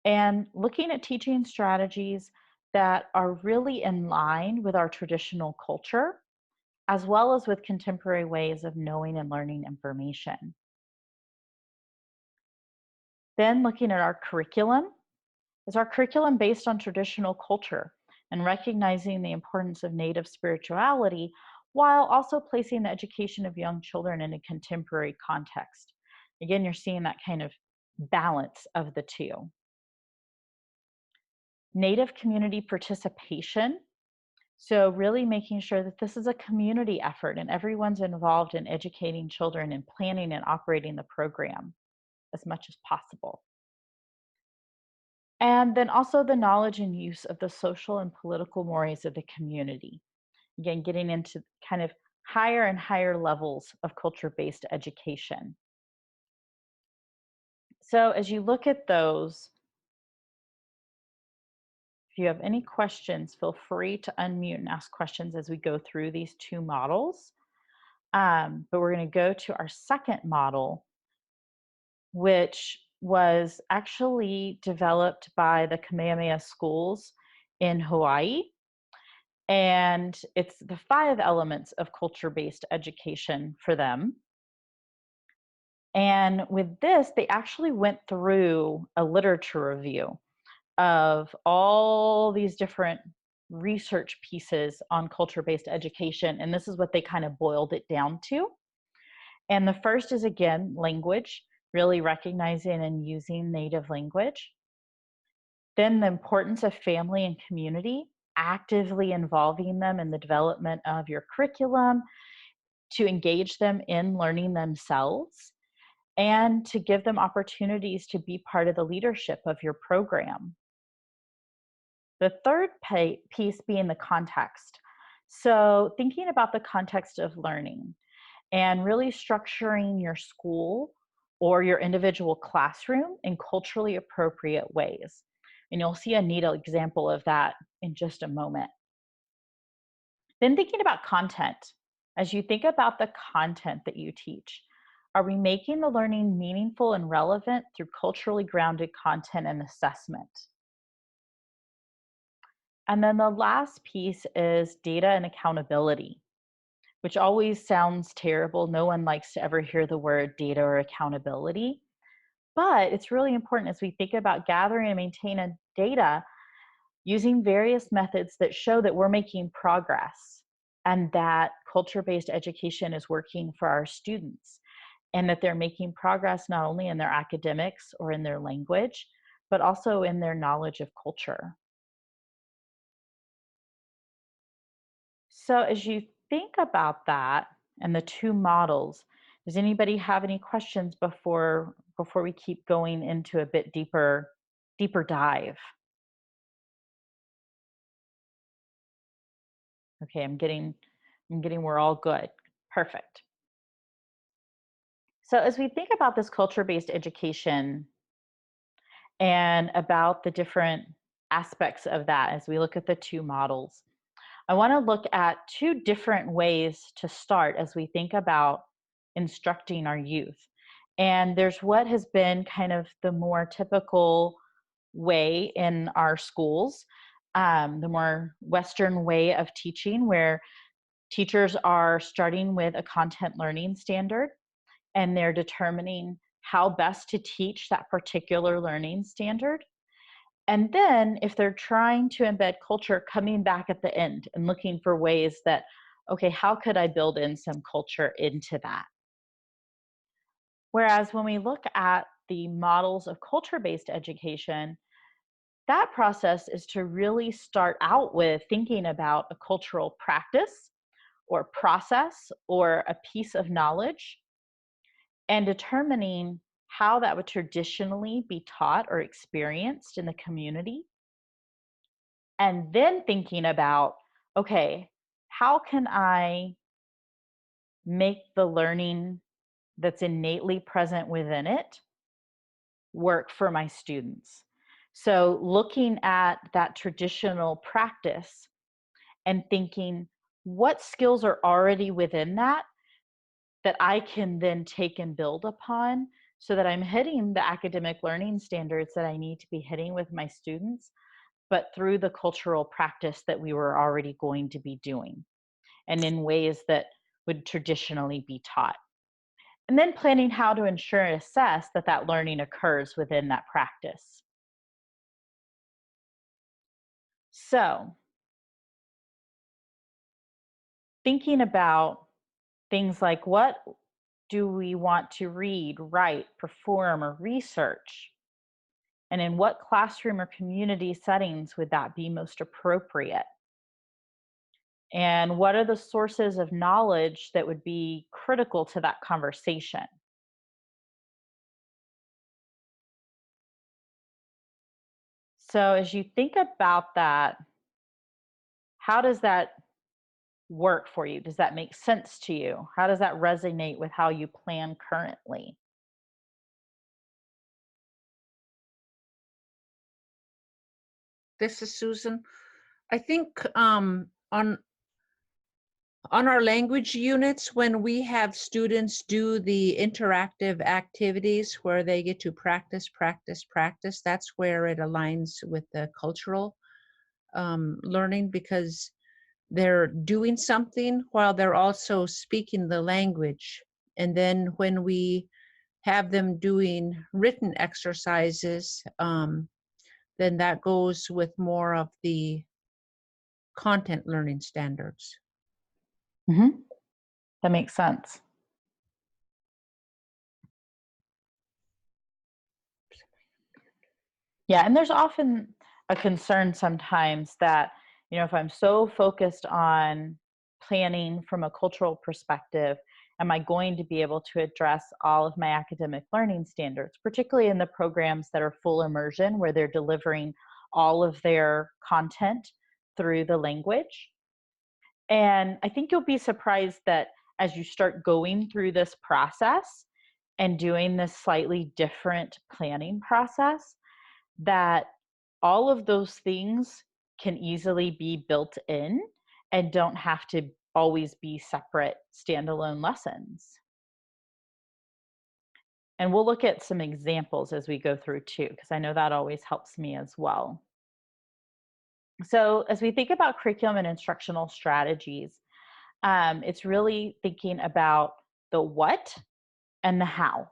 Speaker 1: and looking at teaching strategies that are really in line with our traditional culture, as well as with contemporary ways of knowing and learning information. Then looking at our curriculum. Is our curriculum based on traditional culture and recognizing the importance of Native spirituality while also placing the education of young children in a contemporary context? Again, you're seeing that kind of balance of the two. Native community participation. So really making sure that this is a community effort and everyone's involved in educating children and planning and operating the program as much as possible. And then also the knowledge and use of the social and political mores of the community. Again, getting into kind of higher and higher levels of culture-based education. So as you look at those, if you have any questions, feel free to unmute and ask questions as we go through these two models. But we're going to go to our second model, which was actually developed by the Kamehameha schools in Hawaii. And it's the 5 elements of culture-based education for them. And with this, they actually went through a literature review of all these different research pieces on culture-based education. And this is what they kind of boiled it down to. And the first is, again, language, really recognizing and using native language. Then the importance of family and community, actively involving them in the development of your curriculum, to engage them in learning themselves, and to give them opportunities to be part of the leadership of your program. The third piece being the context. So thinking about the context of learning and really structuring your school or your individual classroom in culturally appropriate ways. And you'll see a neat example of that in just a moment. Then thinking about content. As you think about the content that you teach, Are we making the learning meaningful and relevant through culturally grounded content and assessment? And then the last piece is data and accountability, which always sounds terrible. No one likes to ever hear the word data or accountability, but it's really important as we think about gathering and maintaining data using various methods that show that we're making progress and that culture-based education is working for our students, and that they're making progress not only in their academics or in their language, but also in their knowledge of culture. So as you think about that and the two models, does anybody have any questions before we keep going into a bit deeper dive? Okay, I'm getting we're all good. Perfect. So as we think about this culture-based education and about the different aspects of that, as we look at the two models, I want to look at two different ways to start as we think about instructing our youth. And there's what has been kind of the more typical way in our schools, the more Western way of teaching, where teachers are starting with a content learning standard and they're determining how best to teach that particular learning standard. And then if they're trying to embed culture, coming back at the end and looking for ways that, okay, how could I build in some culture into that? Whereas when we look at the models of culture-based education, that process is to really start out with thinking about a cultural practice or process or a piece of knowledge and determining how that would traditionally be taught or experienced in the community. And then thinking about, okay, how can I make the learning that's innately present within it work for my students? So looking at that traditional practice and thinking, what skills are already within that I can then take and build upon so that I'm hitting the academic learning standards that I need to be hitting with my students, but through the cultural practice that we were already going to be doing and in ways that would traditionally be taught. And then planning how to ensure and assess that that learning occurs within that practice. So, thinking about things like, what do we want to read, write, perform, or research? And in what classroom or community settings would that be most appropriate? And what are the sources of knowledge that would be critical to that conversation? So as you think about that, how does that work for you? Does that make sense to you? How does that resonate with how you plan currently?
Speaker 6: This is Susan. I think on our language units, when we have students do the interactive activities where they get to practice, that's where it aligns with the cultural learning, because they're doing something while they're also speaking the language. And then when we have them doing written exercises, then that goes with more of the content learning standards.
Speaker 1: Mm-hmm. That makes sense. Yeah, and there's often a concern sometimes that, you know, if I'm so focused on planning from a cultural perspective, am I going to be able to address all of my academic learning standards, particularly in the programs that are full immersion, where they're delivering all of their content through the language? And I think you'll be surprised that as you start going through this process and doing this slightly different planning process, that all of those things can easily be built in and don't have to always be separate standalone lessons. And we'll look at some examples as we go through too, because I know that always helps me as well. So as we think about curriculum and instructional strategies, it's really thinking about the what and the how.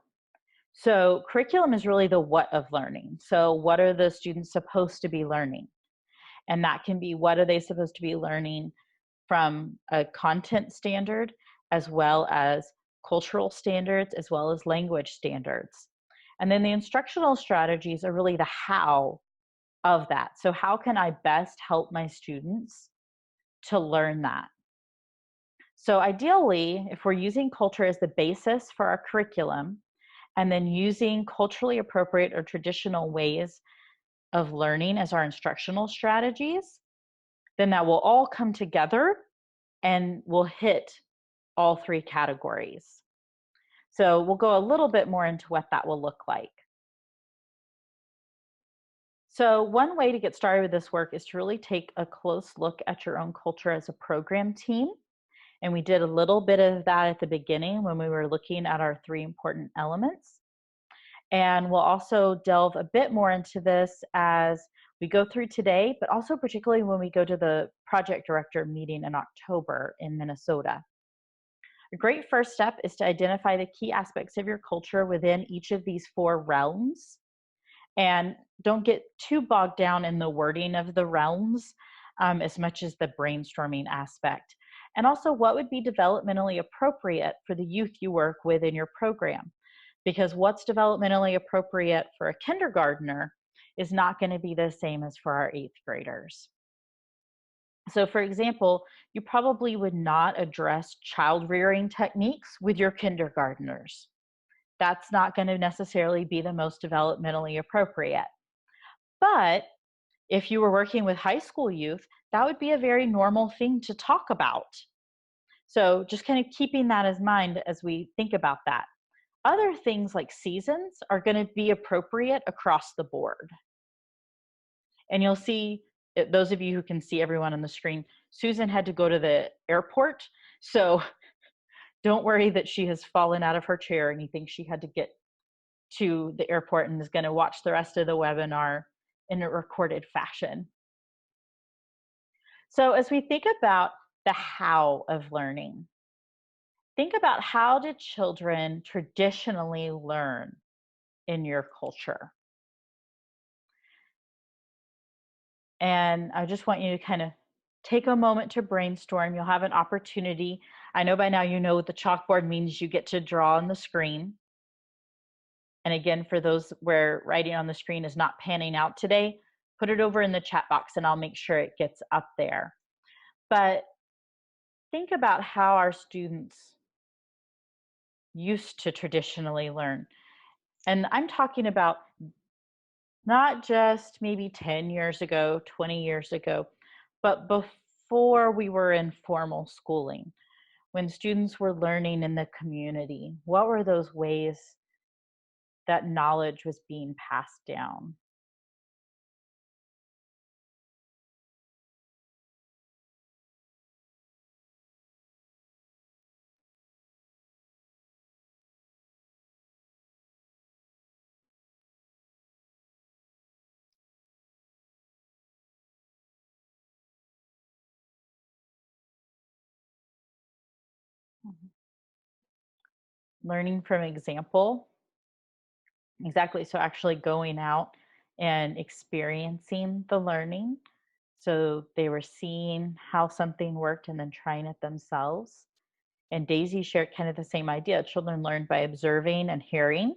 Speaker 1: So curriculum is really the what of learning. So what are the students supposed to be learning? And that can be, what are they supposed to be learning from a content standard, as well as cultural standards, as well as language standards. And then the instructional strategies are really the how of that. So how can I best help my students to learn that? So ideally, if we're using culture as the basis for our curriculum, and then using culturally appropriate or traditional ways of learning as our instructional strategies, then that will all come together and will hit all three categories. So we'll go a little bit more into what that will look like. So one way to get started with this work is to really take a close look at your own culture as a program team. And we did a little bit of that at the beginning when we were looking at our three important elements. And we'll also delve a bit more into this as we go through today, but also particularly when we go to the project director meeting in October in Minnesota. A great first step is to identify the key aspects of your culture within each of these four realms. And don't get too bogged down in the wording of the realms as much as the brainstorming aspect. And also, what would be developmentally appropriate for the youth you work with in your program? Because what's developmentally appropriate for a kindergartner is not going to be the same as for our 8th graders. So for example, you probably would not address child rearing techniques with your kindergartners. That's not going to necessarily be the most developmentally appropriate. But if you were working with high school youth, that would be a very normal thing to talk about. So just kind of keeping that in mind as we think about that. Other things like seasons are going to be appropriate across the board. And you'll see, those of you who can see everyone on the screen, Susan had to go to the airport. So don't worry that she has fallen out of her chair or anything. She had to get to the airport and is going to watch the rest of the webinar in a recorded fashion. So as we think about the how of learning, think about, how did children traditionally learn in your culture? And I just want you to kind of take a moment to brainstorm. You'll have an opportunity. I know by now you know what the chalkboard means. You get to draw on the screen. And again, for those where writing on the screen is not panning out today, put it over in the chat box and I'll make sure it gets up there. But think about how our students used to traditionally learn. And I'm talking about not just maybe 10 years ago, 20 years ago, but before we were in formal schooling, when students were learning in the community. What were those ways that knowledge was being passed down? Learning from example. Exactly. So actually going out and experiencing the learning. So they were seeing how something worked and then trying it themselves. And Daisy shared kind of the same idea. Children learn by observing and hearing,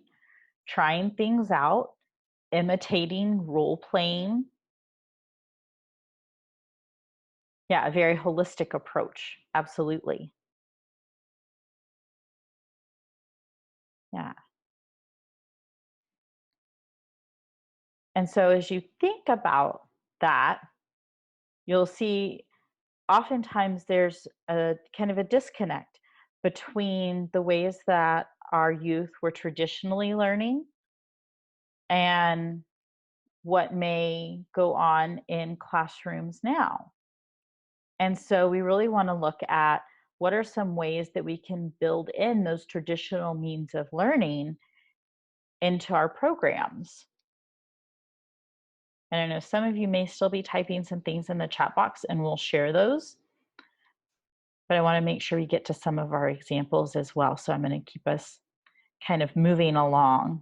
Speaker 1: trying things out, imitating, role playing. Yeah, a very holistic approach. Absolutely. Yeah. And so as you think about that, you'll see oftentimes there's a kind of a disconnect between the ways that our youth were traditionally learning and what may go on in classrooms now. And so we really want to look at what are some ways that we can build in those traditional means of learning into our programs. And I know some of you may still be typing some things in the chat box, and we'll share those. But I want to make sure we get to some of our examples as well. So I'm going to keep us kind of moving along.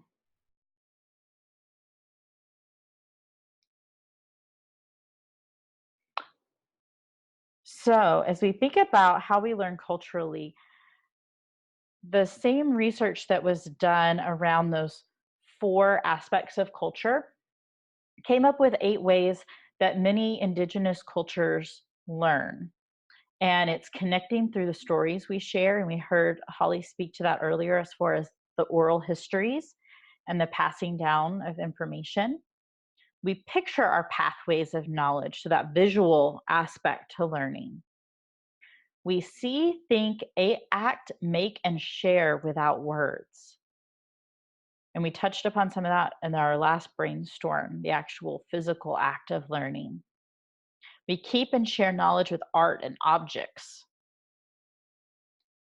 Speaker 1: So as we think about how we learn culturally, the same research that was done around those 4 aspects of culture came up with 8 ways that many Indigenous cultures learn. And it's connecting through the stories we share. And we heard Holly speak to that earlier as far as the oral histories and the passing down of information. We picture our pathways of knowledge, so that visual aspect to learning. We see, think, act, make, and share without words. And we touched upon some of that in our last brainstorm, the actual physical act of learning. We keep and share knowledge with art and objects.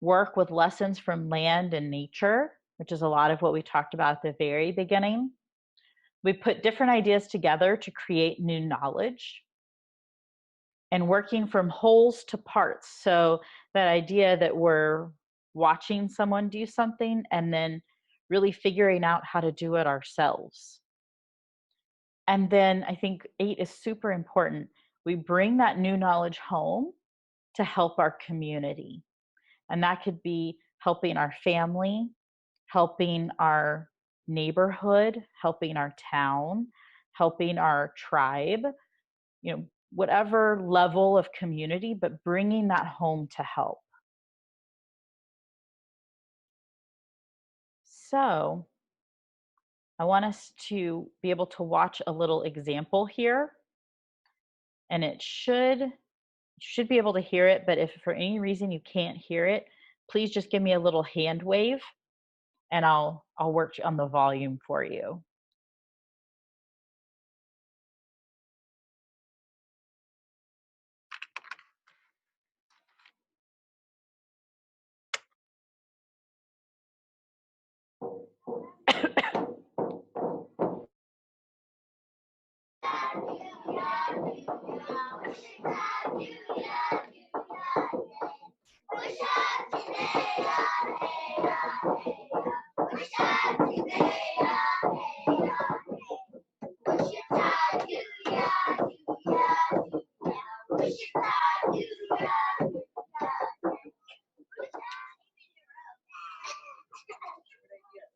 Speaker 1: Work with lessons from land and nature, which is a lot of what we talked about at the very beginning. We put different ideas together to create new knowledge. And working from wholes to parts. So that idea that we're watching someone do something and then really figuring out how to do it ourselves. And then I think 8 is super important. We bring that new knowledge home to help our community. And that could be helping our family, helping our neighborhood, helping our town, helping our tribe, whatever level of community, but bringing that home to help. So I want us to be able to watch a little example here, and it should be able to hear it, but if for any reason you can't hear it, please just give me a little hand wave and I'll work on the volume for you.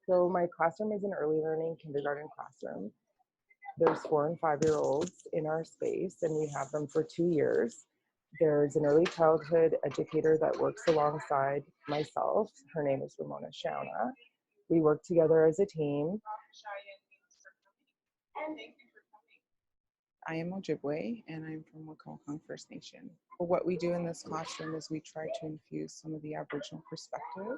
Speaker 11: So my classroom is an early learning kindergarten classroom. There's 4 and 5-year-olds in our space, and we have them for 2 years. There's an early childhood educator that works alongside myself. Her name is Ramona Shauna. We work together as a team.
Speaker 12: I am Ojibwe, and I'm from Wakohong First Nation. What we do in this classroom is we try to infuse some of the Aboriginal perspective.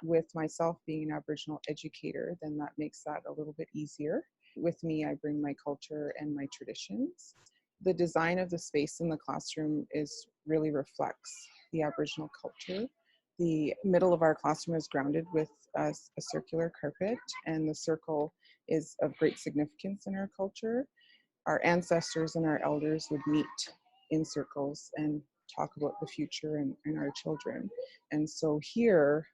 Speaker 12: With myself being an Aboriginal educator, then that makes that a little bit easier. With me, I bring my culture and my traditions. The design of the space in the classroom really reflects the Aboriginal culture. The middle of our classroom is grounded with a circular carpet, and the circle is of great significance in our culture. Our ancestors and our elders would meet in circles and talk about the future and our children. And so here,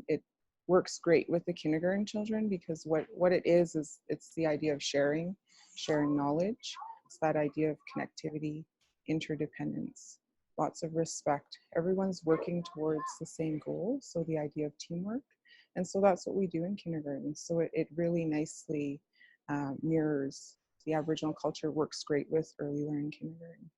Speaker 12: it works great with the kindergarten children, because what it is it's the idea of sharing knowledge. It's that idea of connectivity, interdependence, lots of respect. Everyone's working towards the same goal, so the idea of teamwork. And so that's what we do in kindergarten. So it really nicely mirrors the Aboriginal culture, works great with early learning kindergarten.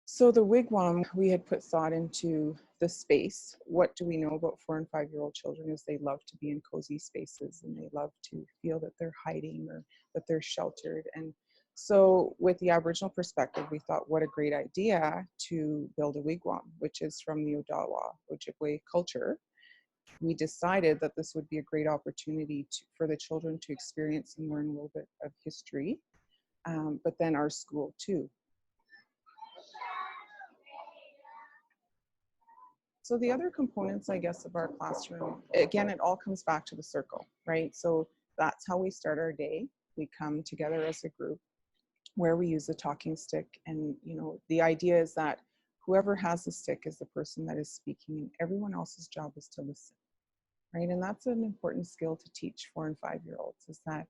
Speaker 12: So the wigwam, we had put thought into the space. What do we know about 4 and 5-year-old children is they love to be in cozy spaces, and they love to feel that they're hiding or that they're sheltered. And so with the Aboriginal perspective, we thought what a great idea to build a wigwam, which is from the Odawa Ojibwe culture. We decided that this would be a great opportunity for the children to experience and learn a little bit of history, but then our school too. So the other components, I guess, of our classroom, again, it all comes back to the circle, right? So that's how we start our day. We come together as a group where we use a talking stick, and the idea is that whoever has the stick is the person that is speaking, and everyone else's job is to listen, right? And that's an important skill to teach 4- and 5-year-olds, is that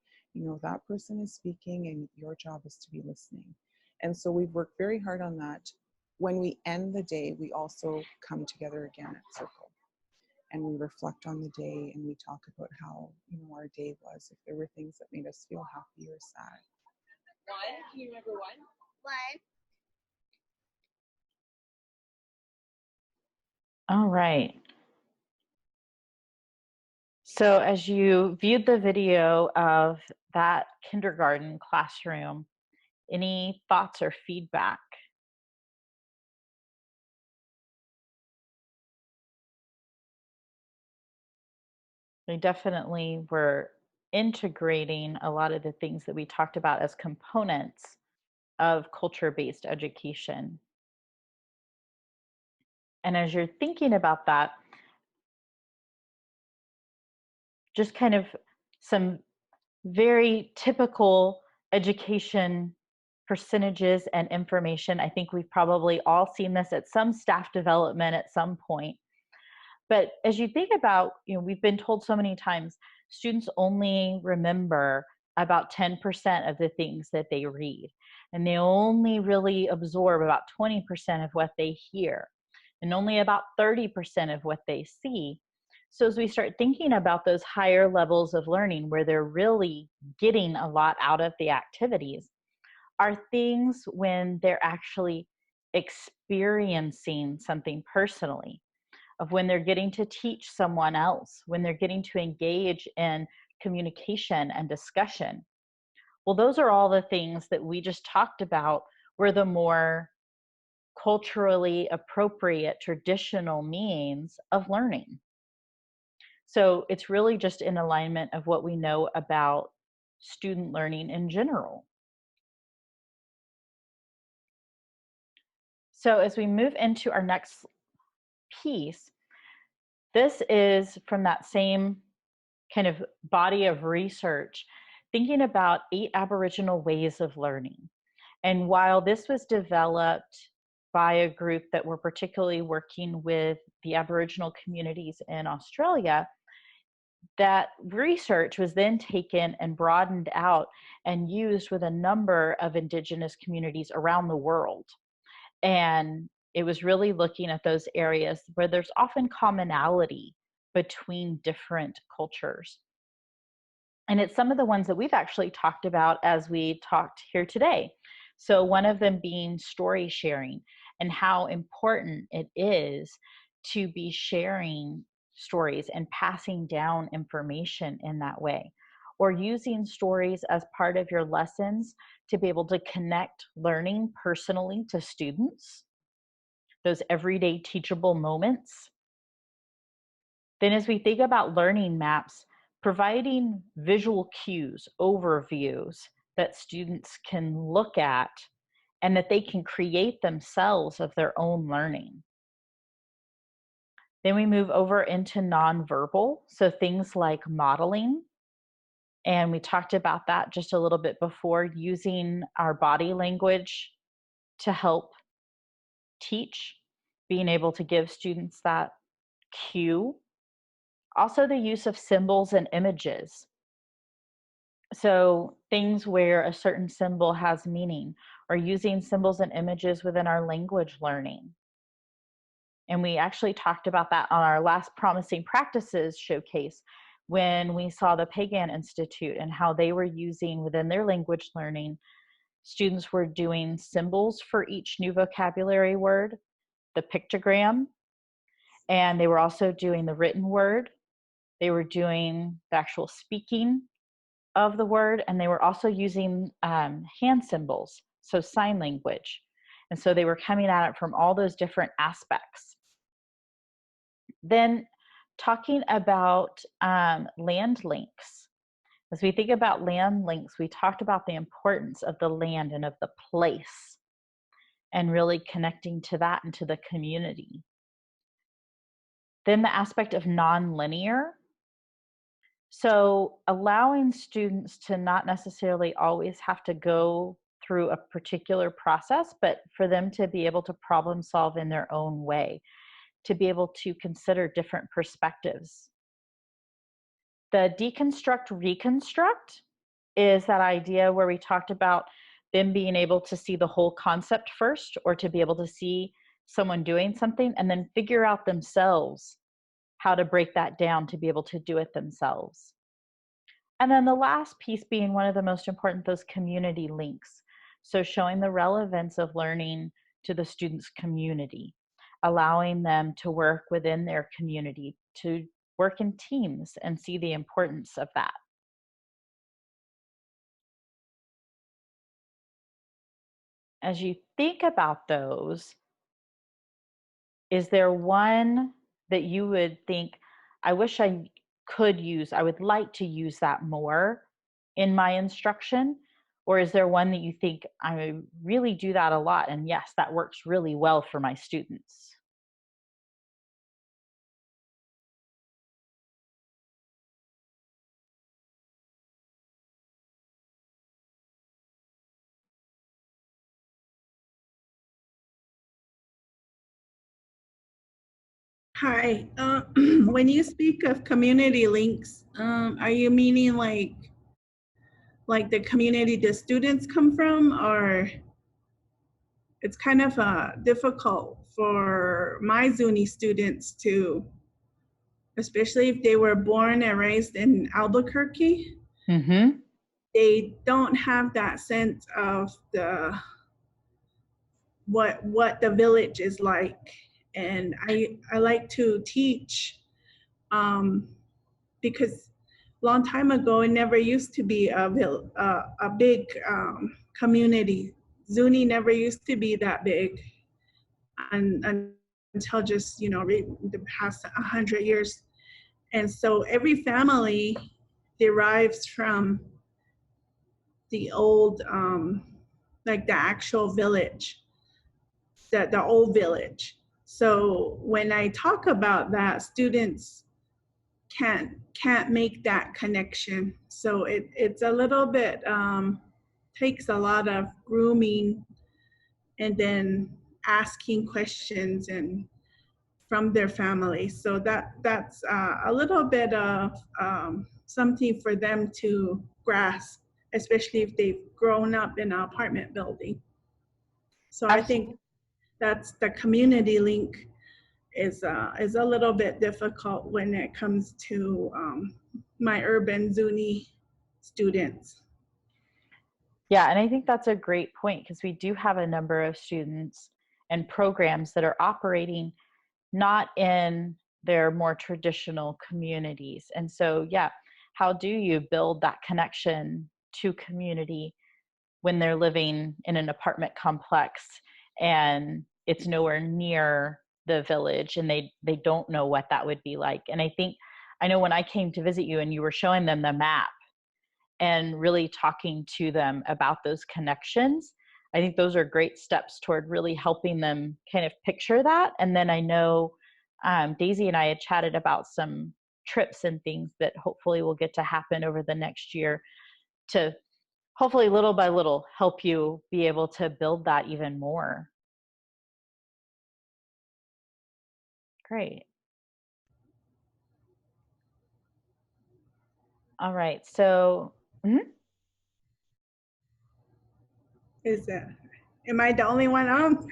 Speaker 12: that person is speaking and your job is to be listening. And so we've worked very hard on that. When we end the day, we also come together again at circle, and we reflect on the day, and we talk about how our day was, if there were things that made us feel happy or sad.
Speaker 13: One, can you remember one?
Speaker 1: All right. So as you viewed the video of that kindergarten classroom, any thoughts or feedback? They definitely were integrating a lot of the things that we talked about as components of culture-based education. And as you're thinking about that, just kind of some very typical education percentages and information. I think we've probably all seen this at some staff development at some point. But as you think about, we've been told so many times, students only remember about 10% of the things that they read, and they only really absorb about 20% of what they hear, and only about 30% of what they see. So as we start thinking about those higher levels of learning where they're really getting a lot out of the activities, are things when they're actually experiencing something personally, of when they're getting to teach someone else, when they're getting to engage in communication and discussion. Well, those are all the things that we just talked about were the more culturally appropriate traditional means of learning. So it's really just in alignment of what we know about student learning in general. So as we move into our next piece, this is from that same kind of body of research, thinking about 8 Aboriginal ways of learning. And while this was developed by a group that were particularly working with the Aboriginal communities in Australia, that research was then taken and broadened out and used with a number of Indigenous communities around the world. And it was really looking at those areas where there's often commonality between different cultures. And it's some of the ones that we've actually talked about as we talked here today. So one of them being story sharing, and how important it is to be sharing stories and passing down information in that way, or using stories as part of your lessons to be able to connect learning personally to students, those everyday teachable moments. Then as we think about learning maps, providing visual cues, overviews that students can look at and that they can create themselves of their own learning. Then we move over into nonverbal, so things like modeling. And we talked about that just a little bit before, using our body language to help teach, being able to give students that cue. Also the use of symbols and images. So things where a certain symbol has meaning, or using symbols and images within our language learning. And we actually talked about that on our last Promising Practices showcase, when we saw the Pagan Institute and how they were using within their language learning, students were doing symbols for each new vocabulary word, the pictogram, and they were also doing the written word. They were doing the actual speaking of the word, and they were also using hand symbols, so sign language. And so they were coming at it from all those different aspects. Then talking about land links. As we think about land links, we talked about the importance of the land and of the place, and really connecting to that and to the community. Then the aspect of non-linear. So allowing students to not necessarily always have to go through a particular process, but for them to be able to problem solve in their own way, to be able to consider different perspectives. The deconstruct reconstruct is that idea where we talked about them being able to see the whole concept first, or to be able to see someone doing something and then figure out themselves how to break that down to be able to do it themselves. And then the last piece being one of the most important, those community links. So showing the relevance of learning to the students' community, allowing them to work within their community, to work in teams and see the importance of that. As you think about those, is there one that you would think, I wish I could use, I would like to use that more in my instruction? Or is there one that you think, I really do that a lot, and yes, that works really well for my students?
Speaker 8: Hi. When you speak of community links, are you meaning like the community the students come from, or it's kind of difficult for my Zuni students to, especially if they were born and raised in Albuquerque, they don't have that sense of what the village is like. And I like to teach because a long time ago, it never used to be a big community. Zuni never used to be that big until just, the past 100 years. And so every family derives from the old, like the actual village, the old village. So when I talk about that, students can't make that connection. So it's a little bit, takes a lot of grooming and then asking questions and from their family. So that's a little bit of something for them to grasp, especially if they've grown up in an apartment building. So I think that's the community link is a little bit difficult when it comes to my urban Zuni students.
Speaker 1: Yeah, and I think that's a great point, because we do have a number of students and programs that are operating not in their more traditional communities. And so, yeah, how do you build that connection to community when they're living in an apartment complex and it's nowhere near the village, and they don't know what that would be like? And I know when I came to visit you and you were showing them the map and really talking to them about those connections, I think those are great steps toward really helping them kind of picture that. And then I know Daisy and I had chatted about some trips and things that hopefully will get to happen over the next year to hopefully little by little help you be able to build that even more. Great. All right, so
Speaker 8: Am I the only one on?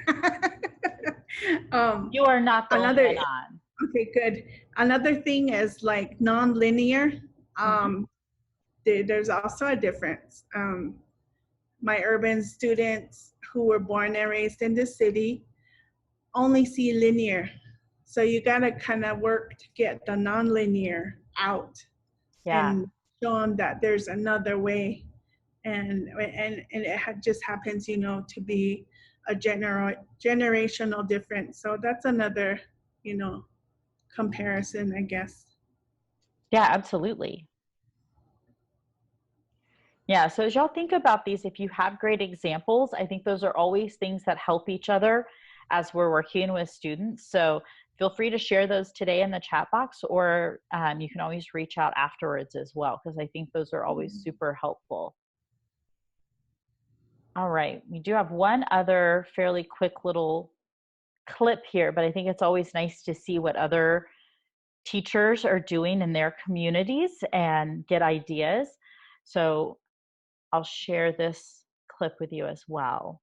Speaker 1: You are not the only one on.
Speaker 8: Okay, good. Another thing is like non-linear. There's also a difference. My urban students who were born and raised in the city only see linear. So you gotta kind of work to get the non-linear out and show them that there's another way. And it just happens, to be a generational difference. So that's another, comparison, I guess.
Speaker 1: Yeah, absolutely. Yeah, so as y'all think about these, if you have great examples, I think those are always things that help each other as we're working with students. So feel free to share those today in the chat box, or you can always reach out afterwards as well, because I think those are always super helpful. All right, we do have one other fairly quick little clip here, but I think it's always nice to see what other teachers are doing in their communities and get ideas. So I'll share this clip with you as well.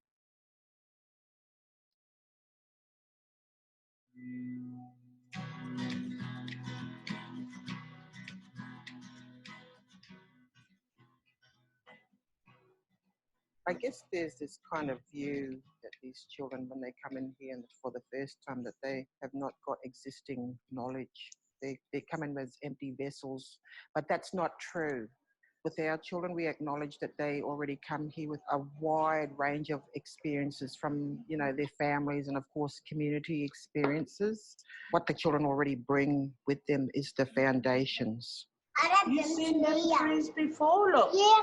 Speaker 14: I guess there's this kind of view that these children, when they come in here for the first time, that they have not got existing knowledge. They come in as empty vessels, but that's not true. With our children, we acknowledge that they already come here with a wide range of experiences from, you know, their families and, of course, community experiences. What the children already bring with them is the foundations.
Speaker 15: You've seen them trees before, look. Yeah.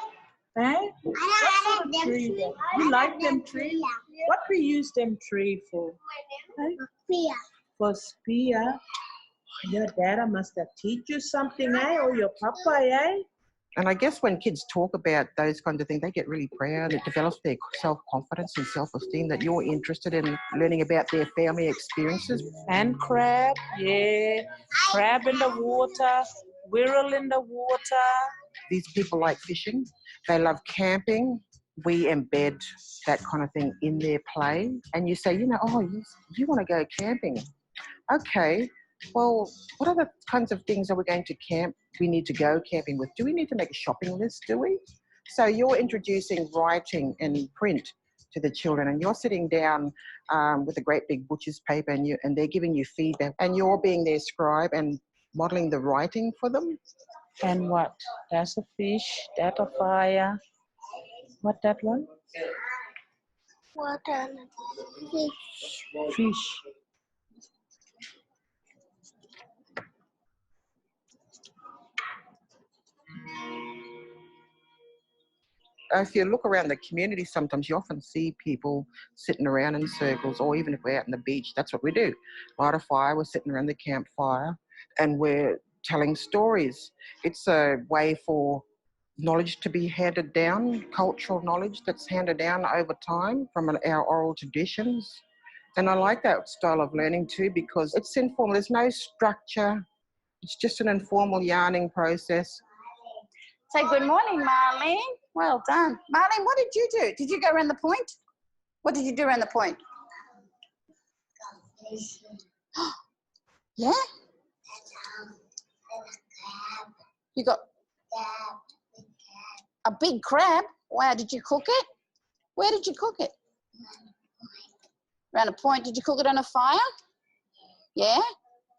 Speaker 15: Eh? What sort of tree? You like them trees? What we use them tree for? Spear. For spear. Your dad must have teach you something, eh? Or your papa, eh?
Speaker 14: And I guess when kids talk about those kinds of things, they get really proud. It develops their self-confidence and self-esteem that you're interested in learning about their family experiences.
Speaker 15: And crab, yeah. Crab in the water, squirrel in the water.
Speaker 14: These people like fishing. They love camping. We embed that kind of thing in their play. And you say, you know, oh, you want to go camping. Okay, well, what other kinds of things are we going to we need to go camping with? Do we need to make a shopping list, do we? So you're introducing writing and print to the children, and you're sitting down with a great big butcher's paper, and they're giving you feedback, and you're being their scribe and modeling the writing for them.
Speaker 15: And what? That's a fish, that's a fire. What that one?
Speaker 16: Water. Fish.
Speaker 15: Fish.
Speaker 14: If you look around the community, sometimes you often see people sitting around in circles, or even if we're out on the beach, that's what we do. Light a fire, we're sitting around the campfire, and we're telling stories. It's a way for knowledge to be handed down, cultural knowledge that's handed down over time from our oral traditions. And I like that style of learning too, because it's informal. There's no structure. It's just an informal yarning process.
Speaker 17: Say good morning, Marlene. Well done. Marlene, what did you do? Did you go around the point? What did you do around the point? Yeah? You got a big crab. Wow, did you cook it? Where did you cook it? Around a point. Did you cook it on a fire? Yeah?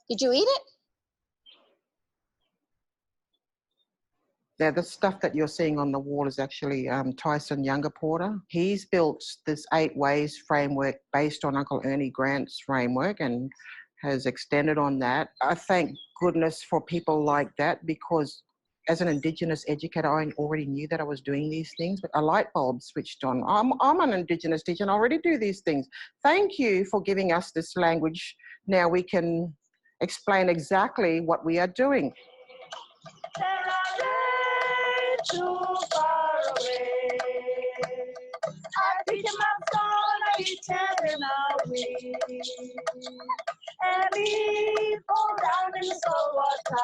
Speaker 17: Did you eat it?
Speaker 14: Now, the stuff that you're seeing on the wall is actually Tyson Younger Porter. He's built this 8 ways framework based on Uncle Ernie Grant's framework and has extended on that. I thank goodness for people like that, because as an Indigenous educator, I already knew that I was doing these things, but a light bulb switched on. I'm an Indigenous teacher and I already do these things. Thank you for giving us this language. Now we can explain exactly what we are doing.
Speaker 15: Too far away. I pick him up, gonna be tearing away. And he fall down in the salt water.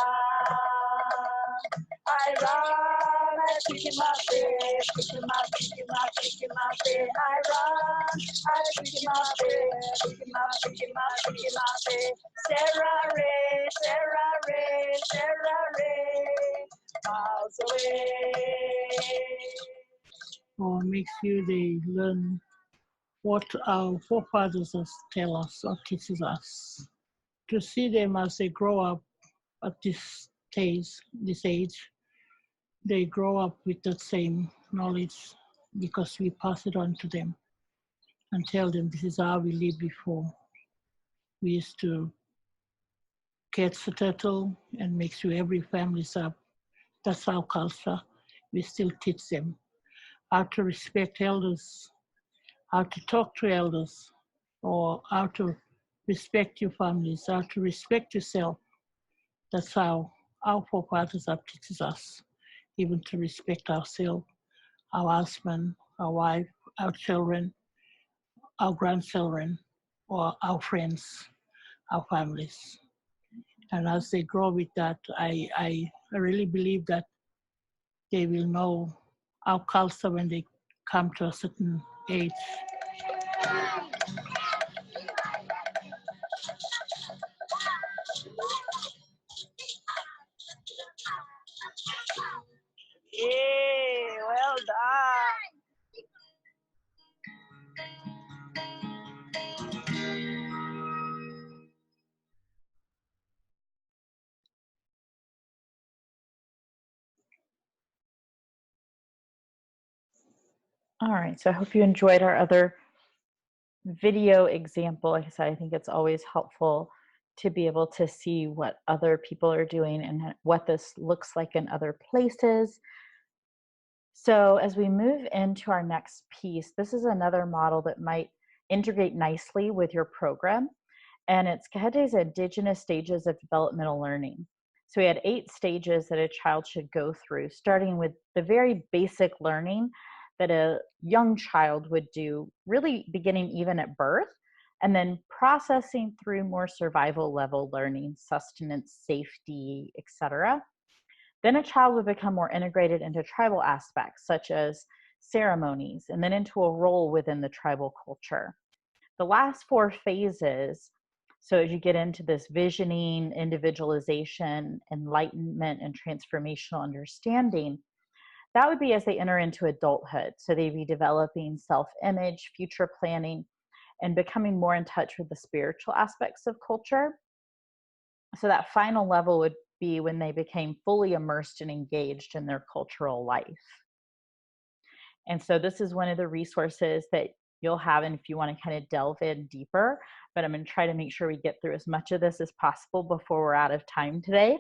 Speaker 15: I run, I pick him up there, pick him up, pick him up, pick him up there. I run, I pick him up there, pick him up, pick him up, pick him up there. Sarah Ray, Sarah Ray, Sarah Ray. Miles away.
Speaker 18: Or makes you they learn what our forefathers tell us or teaches us. To see them as they grow up at this age, they grow up with the same knowledge because we pass it on to them and tell them this is how we lived before. We used to catch the turtle and make sure every family's up. That's our culture. We still teach them how to respect elders, how to talk to elders, or how to respect your families, how to respect yourself. That's how our forefathers have teaches us, even to respect ourselves, our husband, our wife, our children, our grandchildren, or our friends, our families. And as they grow with that, I really believe that they will know our culture when they come to a certain age.
Speaker 15: Yay, well done.
Speaker 1: All right, so I hope you enjoyed our other video example. Like I said, I think it's always helpful to be able to see what other people are doing and what this looks like in other places. So as we move into our next piece, this is another model that might integrate nicely with your program. And it's Kehete's Indigenous Stages of Developmental Learning. So we had 8 stages that a child should go through, starting with the very basic learning that a young child would do, really beginning even at birth, and then processing through more survival level learning, sustenance, safety, etc. Then a child would become more integrated into tribal aspects, such as ceremonies, and then into a role within the tribal culture. The last 4 phases, so as you get into this visioning, individualization, enlightenment, and transformational understanding, that would be as they enter into adulthood. So they'd be developing self-image, future planning, and becoming more in touch with the spiritual aspects of culture. So that final level would be when they became fully immersed and engaged in their cultural life. And so this is one of the resources that you'll have, and if you want to kind of delve in deeper, but I'm going to try to make sure we get through as much of this as possible before we're out of time today.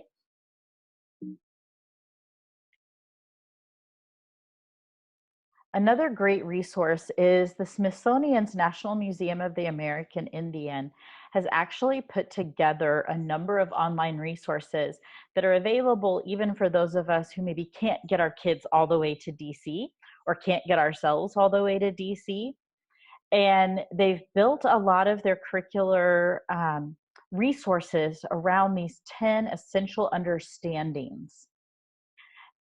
Speaker 1: Another great resource is the Smithsonian's National Museum of the American Indian has actually put together a number of online resources that are available even for those of us who maybe can't get our kids all the way to DC or can't get ourselves all the way to DC. And they've built a lot of their curricular resources around these 10 essential understandings.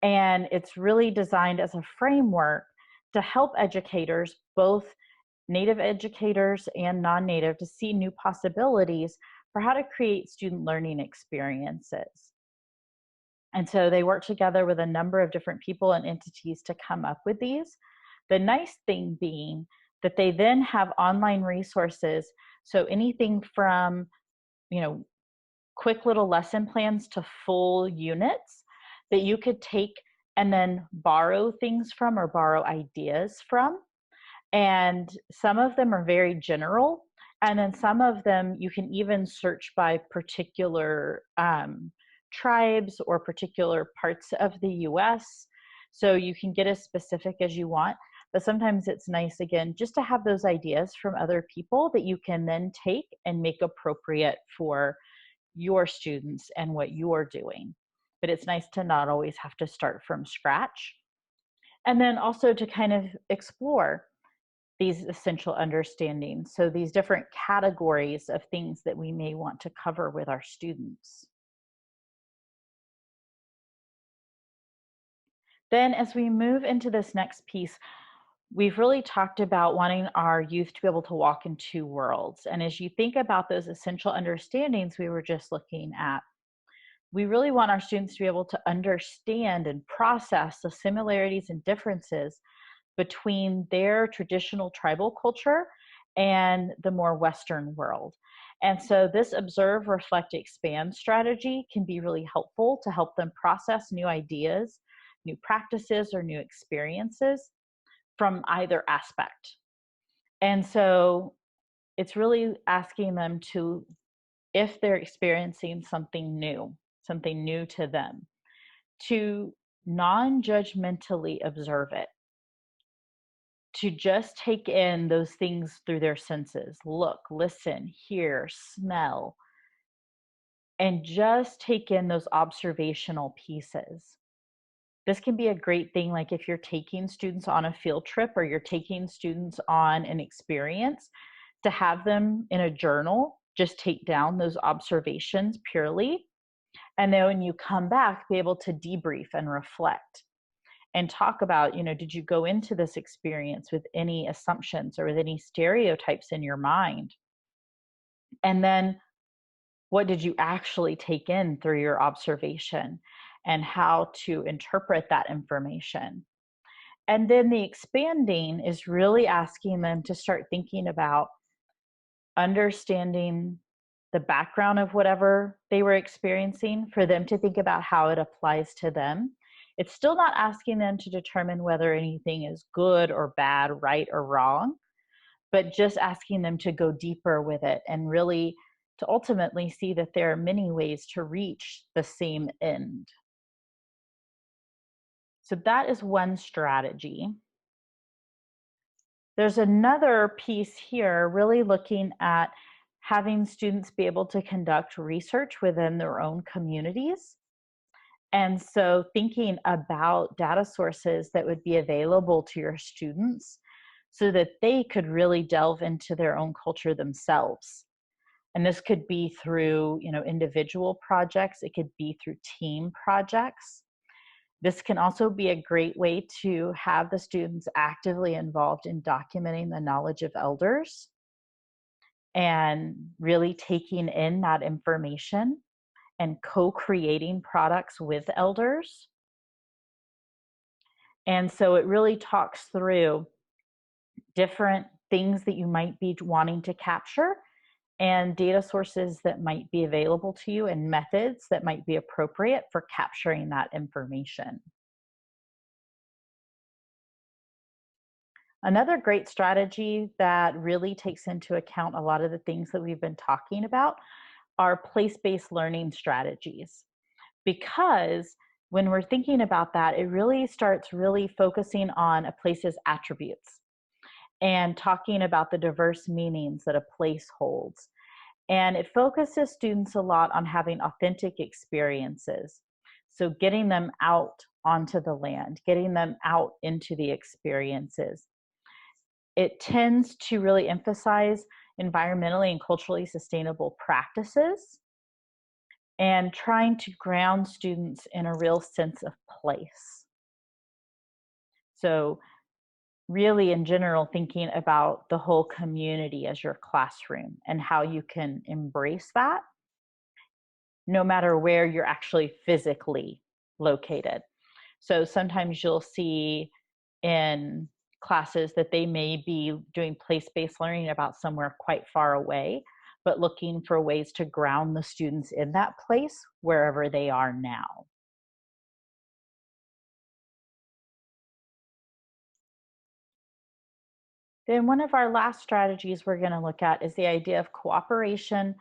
Speaker 1: And it's really designed as a framework to help educators, both Native educators and non-Native, to see new possibilities for how to create student learning experiences. And so they work together with a number of different people and entities to come up with these. The nice thing being that they then have online resources. So anything from, quick little lesson plans to full units that you could take and then borrow things from or borrow ideas from. And some of them are very general. And then some of them you can even search by particular tribes or particular parts of the US. So you can get as specific as you want. But sometimes it's nice, again, just to have those ideas from other people that you can then take and make appropriate for your students and what you're doing. But it's nice to not always have to start from scratch. And then also to kind of explore these essential understandings. So these different categories of things that we may want to cover with our students. Then as we move into this next piece, we've really talked about wanting our youth to be able to walk in 2 worlds. And as you think about those essential understandings we were just looking at, we really want our students to be able to understand and process the similarities and differences between their traditional tribal culture and the more Western world. And so this observe, reflect, expand strategy can be really helpful to help them process new ideas, new practices, or new experiences from either aspect. And so it's really asking them to, if they're experiencing something new to them, to non-judgmentally observe it, to just take in those things through their senses. Look, listen, hear, smell, and just take in those observational pieces. This can be a great thing, like if you're taking students on a field trip or you're taking students on an experience, to have them in a journal, just take down those observations purely. And then when you come back, be able to debrief and reflect and talk about, did you go into this experience with any assumptions or with any stereotypes in your mind? And then what did you actually take in through your observation and how to interpret that information? And then the expanding is really asking them to start thinking about understanding the background of whatever they were experiencing, for them to think about how it applies to them. It's still not asking them to determine whether anything is good or bad, right or wrong, but just asking them to go deeper with it and really to ultimately see that there are many ways to reach the same end. So that is one strategy. There's another piece here, really looking at having students be able to conduct research within their own communities. And so thinking about data sources that would be available to your students so that they could really delve into their own culture themselves. And this could be through, individual projects. It could be through team projects. This can also be a great way to have the students actively involved in documenting the knowledge of elders and really taking in that information and co-creating products with elders. And so it really talks through different things that you might be wanting to capture and data sources that might be available to you and methods that might be appropriate for capturing that information. Another great strategy that really takes into account a lot of the things that we've been talking about are place-based learning strategies. Because when we're thinking about that, it really starts really focusing on a place's attributes and talking about the diverse meanings that a place holds. And it focuses students a lot on having authentic experiences. So getting them out onto the land, getting them out into the experiences. It tends to really emphasize environmentally and culturally sustainable practices and trying to ground students in a real sense of place. So really in general thinking about the whole community as your classroom and how you can embrace that no matter where you're actually physically located. So sometimes you'll see in classes that they may be doing place-based learning about somewhere quite far away, but looking for ways to ground the students in that place wherever they are now. Then one of our last strategies we're going to look at is the idea of cooperation,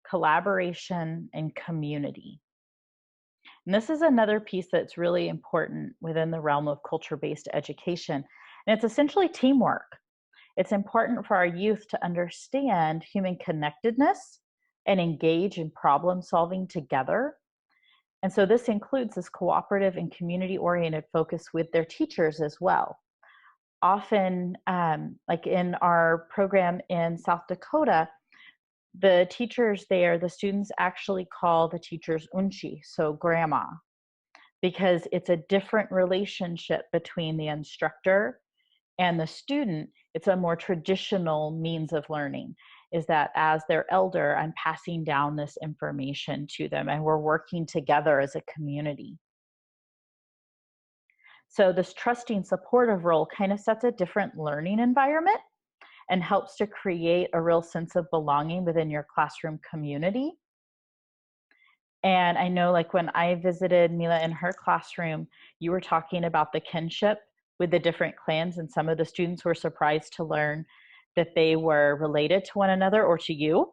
Speaker 1: collaboration, and community. And this is another piece that's really important within the realm of culture-based education. And it's essentially teamwork. It's important for our youth to understand human connectedness and engage in problem solving together. And so this includes this cooperative and community-oriented focus with their teachers as well. Often, like in our program in South Dakota, the teachers there, the students actually call the teachers unchi, so grandma, because it's a different relationship between the instructor and the student. It's a more traditional means of learning, is that as their elder, I'm passing down this information to them and we're working together as a community. So this trusting supportive role kind of sets a different learning environment and helps to create a real sense of belonging within your classroom community. And I know like when I visited Mila in her classroom, you were talking about the kinship with the different clans, and some of the students were surprised to learn that they were related to one another or to you,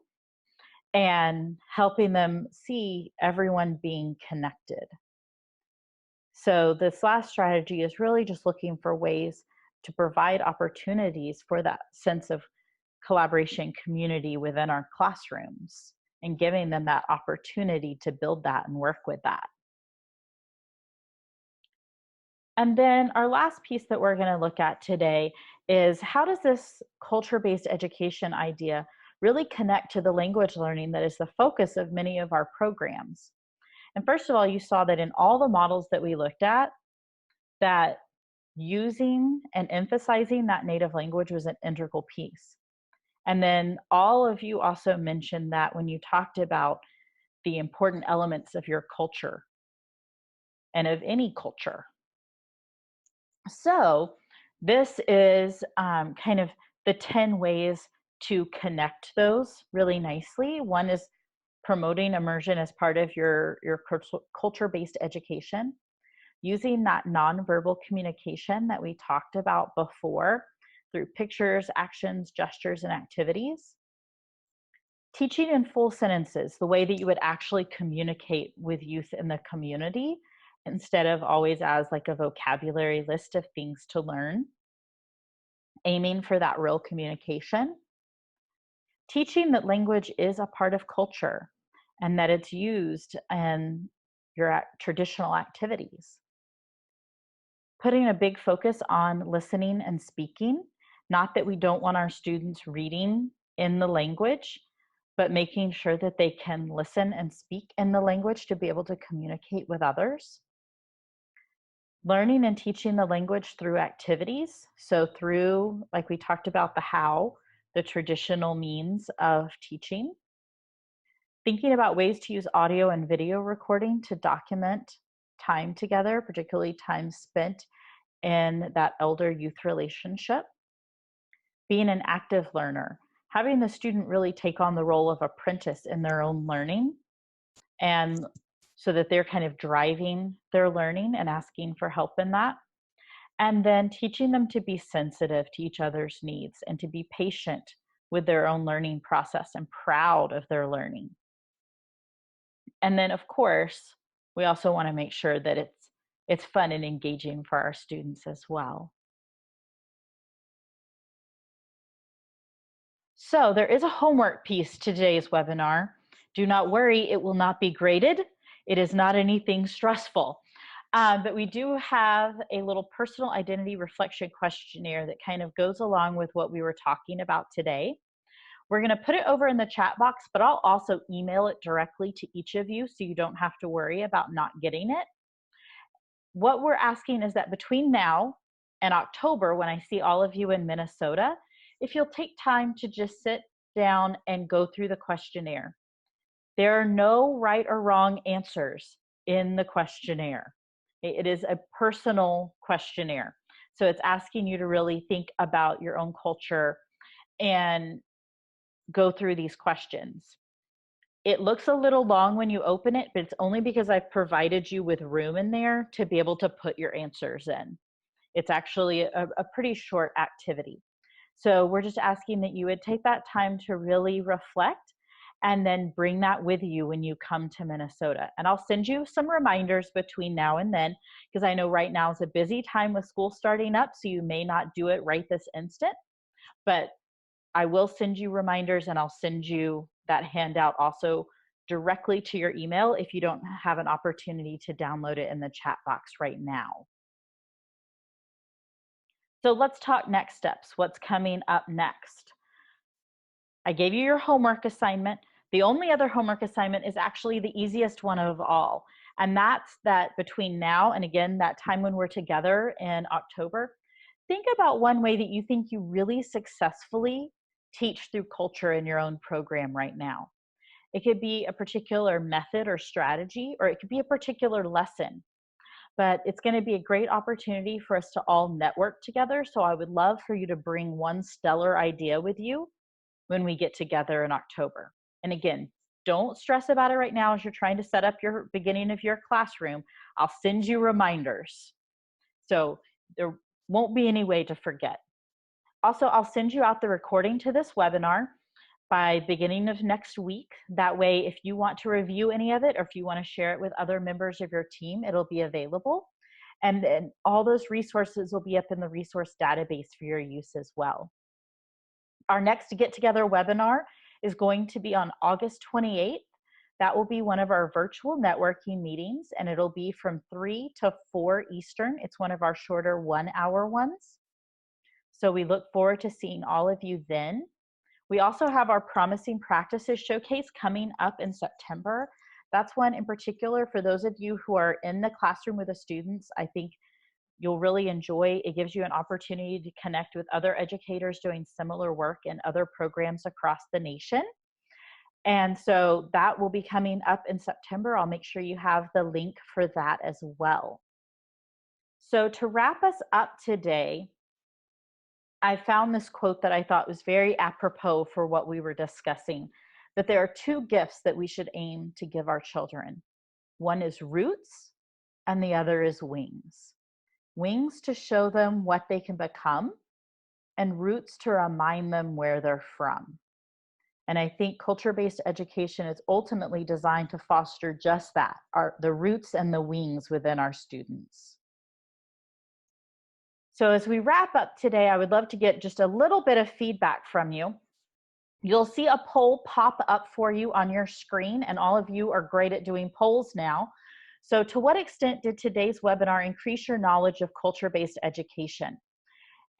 Speaker 1: and helping them see everyone being connected. So this last strategy is really just looking for ways to provide opportunities for that sense of collaboration community within our classrooms and giving them that opportunity to build that and work with that. And then our last piece that we're going to look at today is how does this culture-based education idea really connect to the language learning that is the focus of many of our programs? And first of all, you saw that in all the models that we looked at, that using and emphasizing that native language was an integral piece. And then all of you also mentioned that when you talked about the important elements of your culture and of any culture. So this is kind of the 10 ways to connect those really nicely. One is promoting immersion as part of your culture-based education, using that nonverbal communication that we talked about before through pictures, actions, gestures, and activities. Teaching in full sentences, the way that you would actually communicate with youth in the community instead of always as like a vocabulary list of things to learn. Aiming for that real communication. Teaching that language is a part of culture and that it's used in your traditional activities. Putting a big focus on listening and speaking, not that we don't want our students reading in the language, but making sure that they can listen and speak in the language to be able to communicate with others. Learning and teaching the language through activities. So through, like we talked about the how, the traditional means of teaching. Thinking about ways to use audio and video recording to document time together, particularly time spent in that elder-youth relationship. Being an active learner, having the student really take on the role of apprentice in their own learning, and so that they're kind of driving their learning and asking for help in that. And then teaching them to be sensitive to each other's needs and to be patient with their own learning process and proud of their learning. And then, of course, we also want to make sure that it's fun and engaging for our students as well. So there is a homework piece to today's webinar. Do not worry, it will not be graded. It is not anything stressful. But we do have a little personal identity reflection questionnaire that kind of goes along with what we were talking about today. We're going to put it over in the chat box, but I'll also email it directly to each of you so you don't have to worry about not getting it. What we're asking is that between now and October, when I see all of you in Minnesota, if you'll take time to just sit down and go through the questionnaire. There are no right or wrong answers in the questionnaire. It is a personal questionnaire. So it's asking you to really think about your own culture and go through these questions. It looks a little long when you open it, but it's only because I've provided you with room in there to be able to put your answers in. It's actually a pretty short activity. So we're just asking that you would take that time to really reflect and then bring that with you when you come to Minnesota. And I'll send you some reminders between now and then, because I know right now is a busy time with school starting up, so you may not do it right this instant, but I will send you reminders, and I'll send you that handout also directly to your email if you don't have an opportunity to download it in the chat box right now. So let's talk next steps. What's coming up next? I gave you your homework assignment. The only other homework assignment is actually the easiest one of all. And that's that between now and again, that time when we're together in October, think about one way that you think you really successfully teach through culture in your own program right now. It could be a particular method or strategy, or it could be a particular lesson. But it's going to be a great opportunity for us to all network together. So I would love for you to bring one stellar idea with you when we get together in October. And again, don't stress about it right now as you're trying to set up your beginning of your classroom. I'll send you reminders. So there won't be any way to forget. Also, I'll send you out the recording to this webinar by beginning of next week. That way, if you want to review any of it or if you want to share it with other members of your team, it'll be available. And then all those resources will be up in the resource database for your use as well. Our next Get Together webinar is going to be on August 28th. That will be one of our virtual networking meetings, and it'll be from 3 to 4 Eastern. It's one of our shorter 1-hour ones. So we look forward to seeing all of you then. We also have our Promising Practices Showcase coming up in September. That's one in particular for those of you who are in the classroom with the students. I think you'll really enjoy. It gives you an opportunity to connect with other educators doing similar work in other programs across the nation. And so that will be coming up in September. I'll make sure you have the link for that as well. So to wrap us up today, I found this quote that I thought was very apropos for what we were discussing, that there are 2 gifts that we should aim to give our children. One is roots and the other is wings. Wings to show them what they can become, and roots to remind them where they're from. And I think culture-based education is ultimately designed to foster just that, the roots and the wings within our students. So as we wrap up today, I would love to get just a little bit of feedback from you. You'll see a poll pop up for you on your screen, and all of you are great at doing polls now. So to what extent did today's webinar increase your knowledge of culture-based education?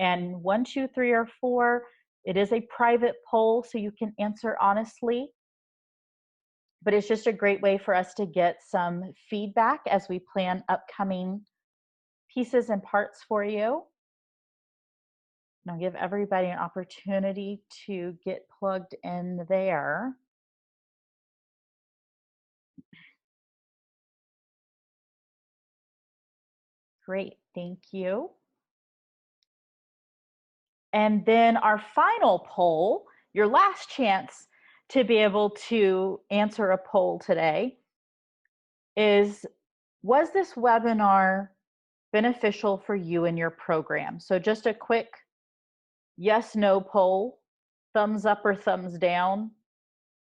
Speaker 1: And 1, 2, 3, or 4, it is a private poll, so you can answer honestly. But it's just a great way for us to get some feedback as we plan upcoming pieces and parts for you. And I'll give everybody an opportunity to get plugged in there. Great, thank you. And then our final poll, your last chance to be able to answer a poll today is, was this webinar beneficial for you in your program? So just a quick yes, no poll, thumbs up or thumbs down.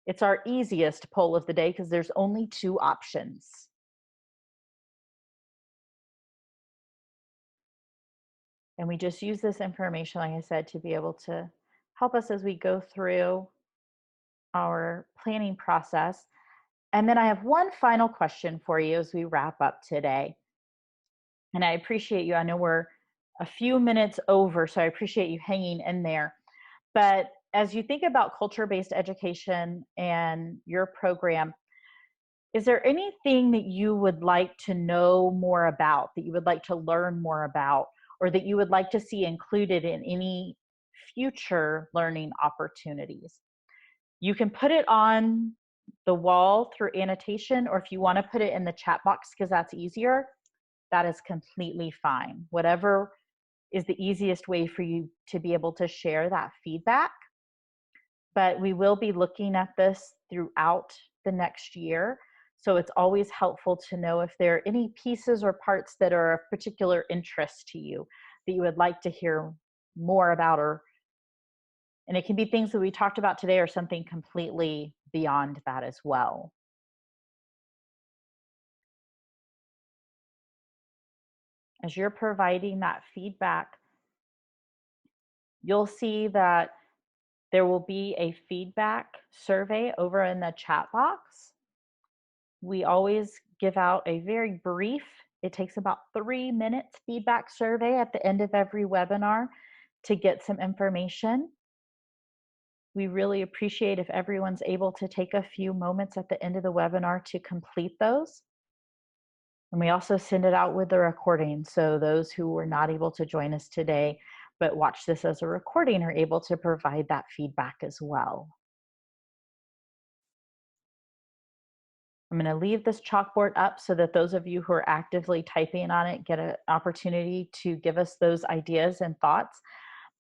Speaker 1: It's our easiest poll of the day because there's only 2 options. And we just use this information, like I said, to be able to help us as we go through our planning process. And then I have one final question for you as we wrap up today. And I appreciate you. I know we're a few minutes over, so I appreciate you hanging in there. But as you think about culture-based education and your program, is there anything that you would like to know more about, that you would like to learn more about, or that you would like to see included in any future learning opportunities? You can put it on the wall through annotation, or if you want to put it in the chat box because that's easier, that is completely fine. Whatever is the easiest way for you to be able to share that feedback. But we will be looking at this throughout the next year. So it's always helpful to know if there are any pieces or parts that are of particular interest to you that you would like to hear more about, and it can be things that we talked about today or something completely beyond that as well. As you're providing that feedback, you'll see that there will be a feedback survey over in the chat box. We always give out a very brief, it takes about 3 minutes feedback survey at the end of every webinar to get some information. We really appreciate if everyone's able to take a few moments at the end of the webinar to complete those. And we also send it out with the recording, so those who were not able to join us today but watch this as a recording are able to provide that feedback as well. I'm going to leave this chalkboard up so that those of you who are actively typing on it get an opportunity to give us those ideas and thoughts.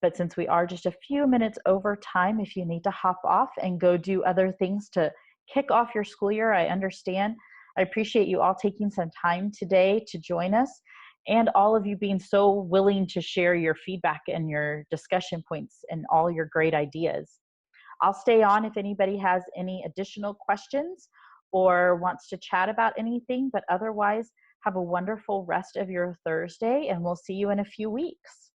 Speaker 1: But since we are just a few minutes over time, if you need to hop off and go do other things to kick off your school year, I understand. I appreciate you all taking some time today to join us, and all of you being so willing to share your feedback and your discussion points and all your great ideas. I'll stay on if anybody has any additional questions or wants to chat about anything, but otherwise, Have a wonderful rest of your Thursday, and we'll see you in a few weeks.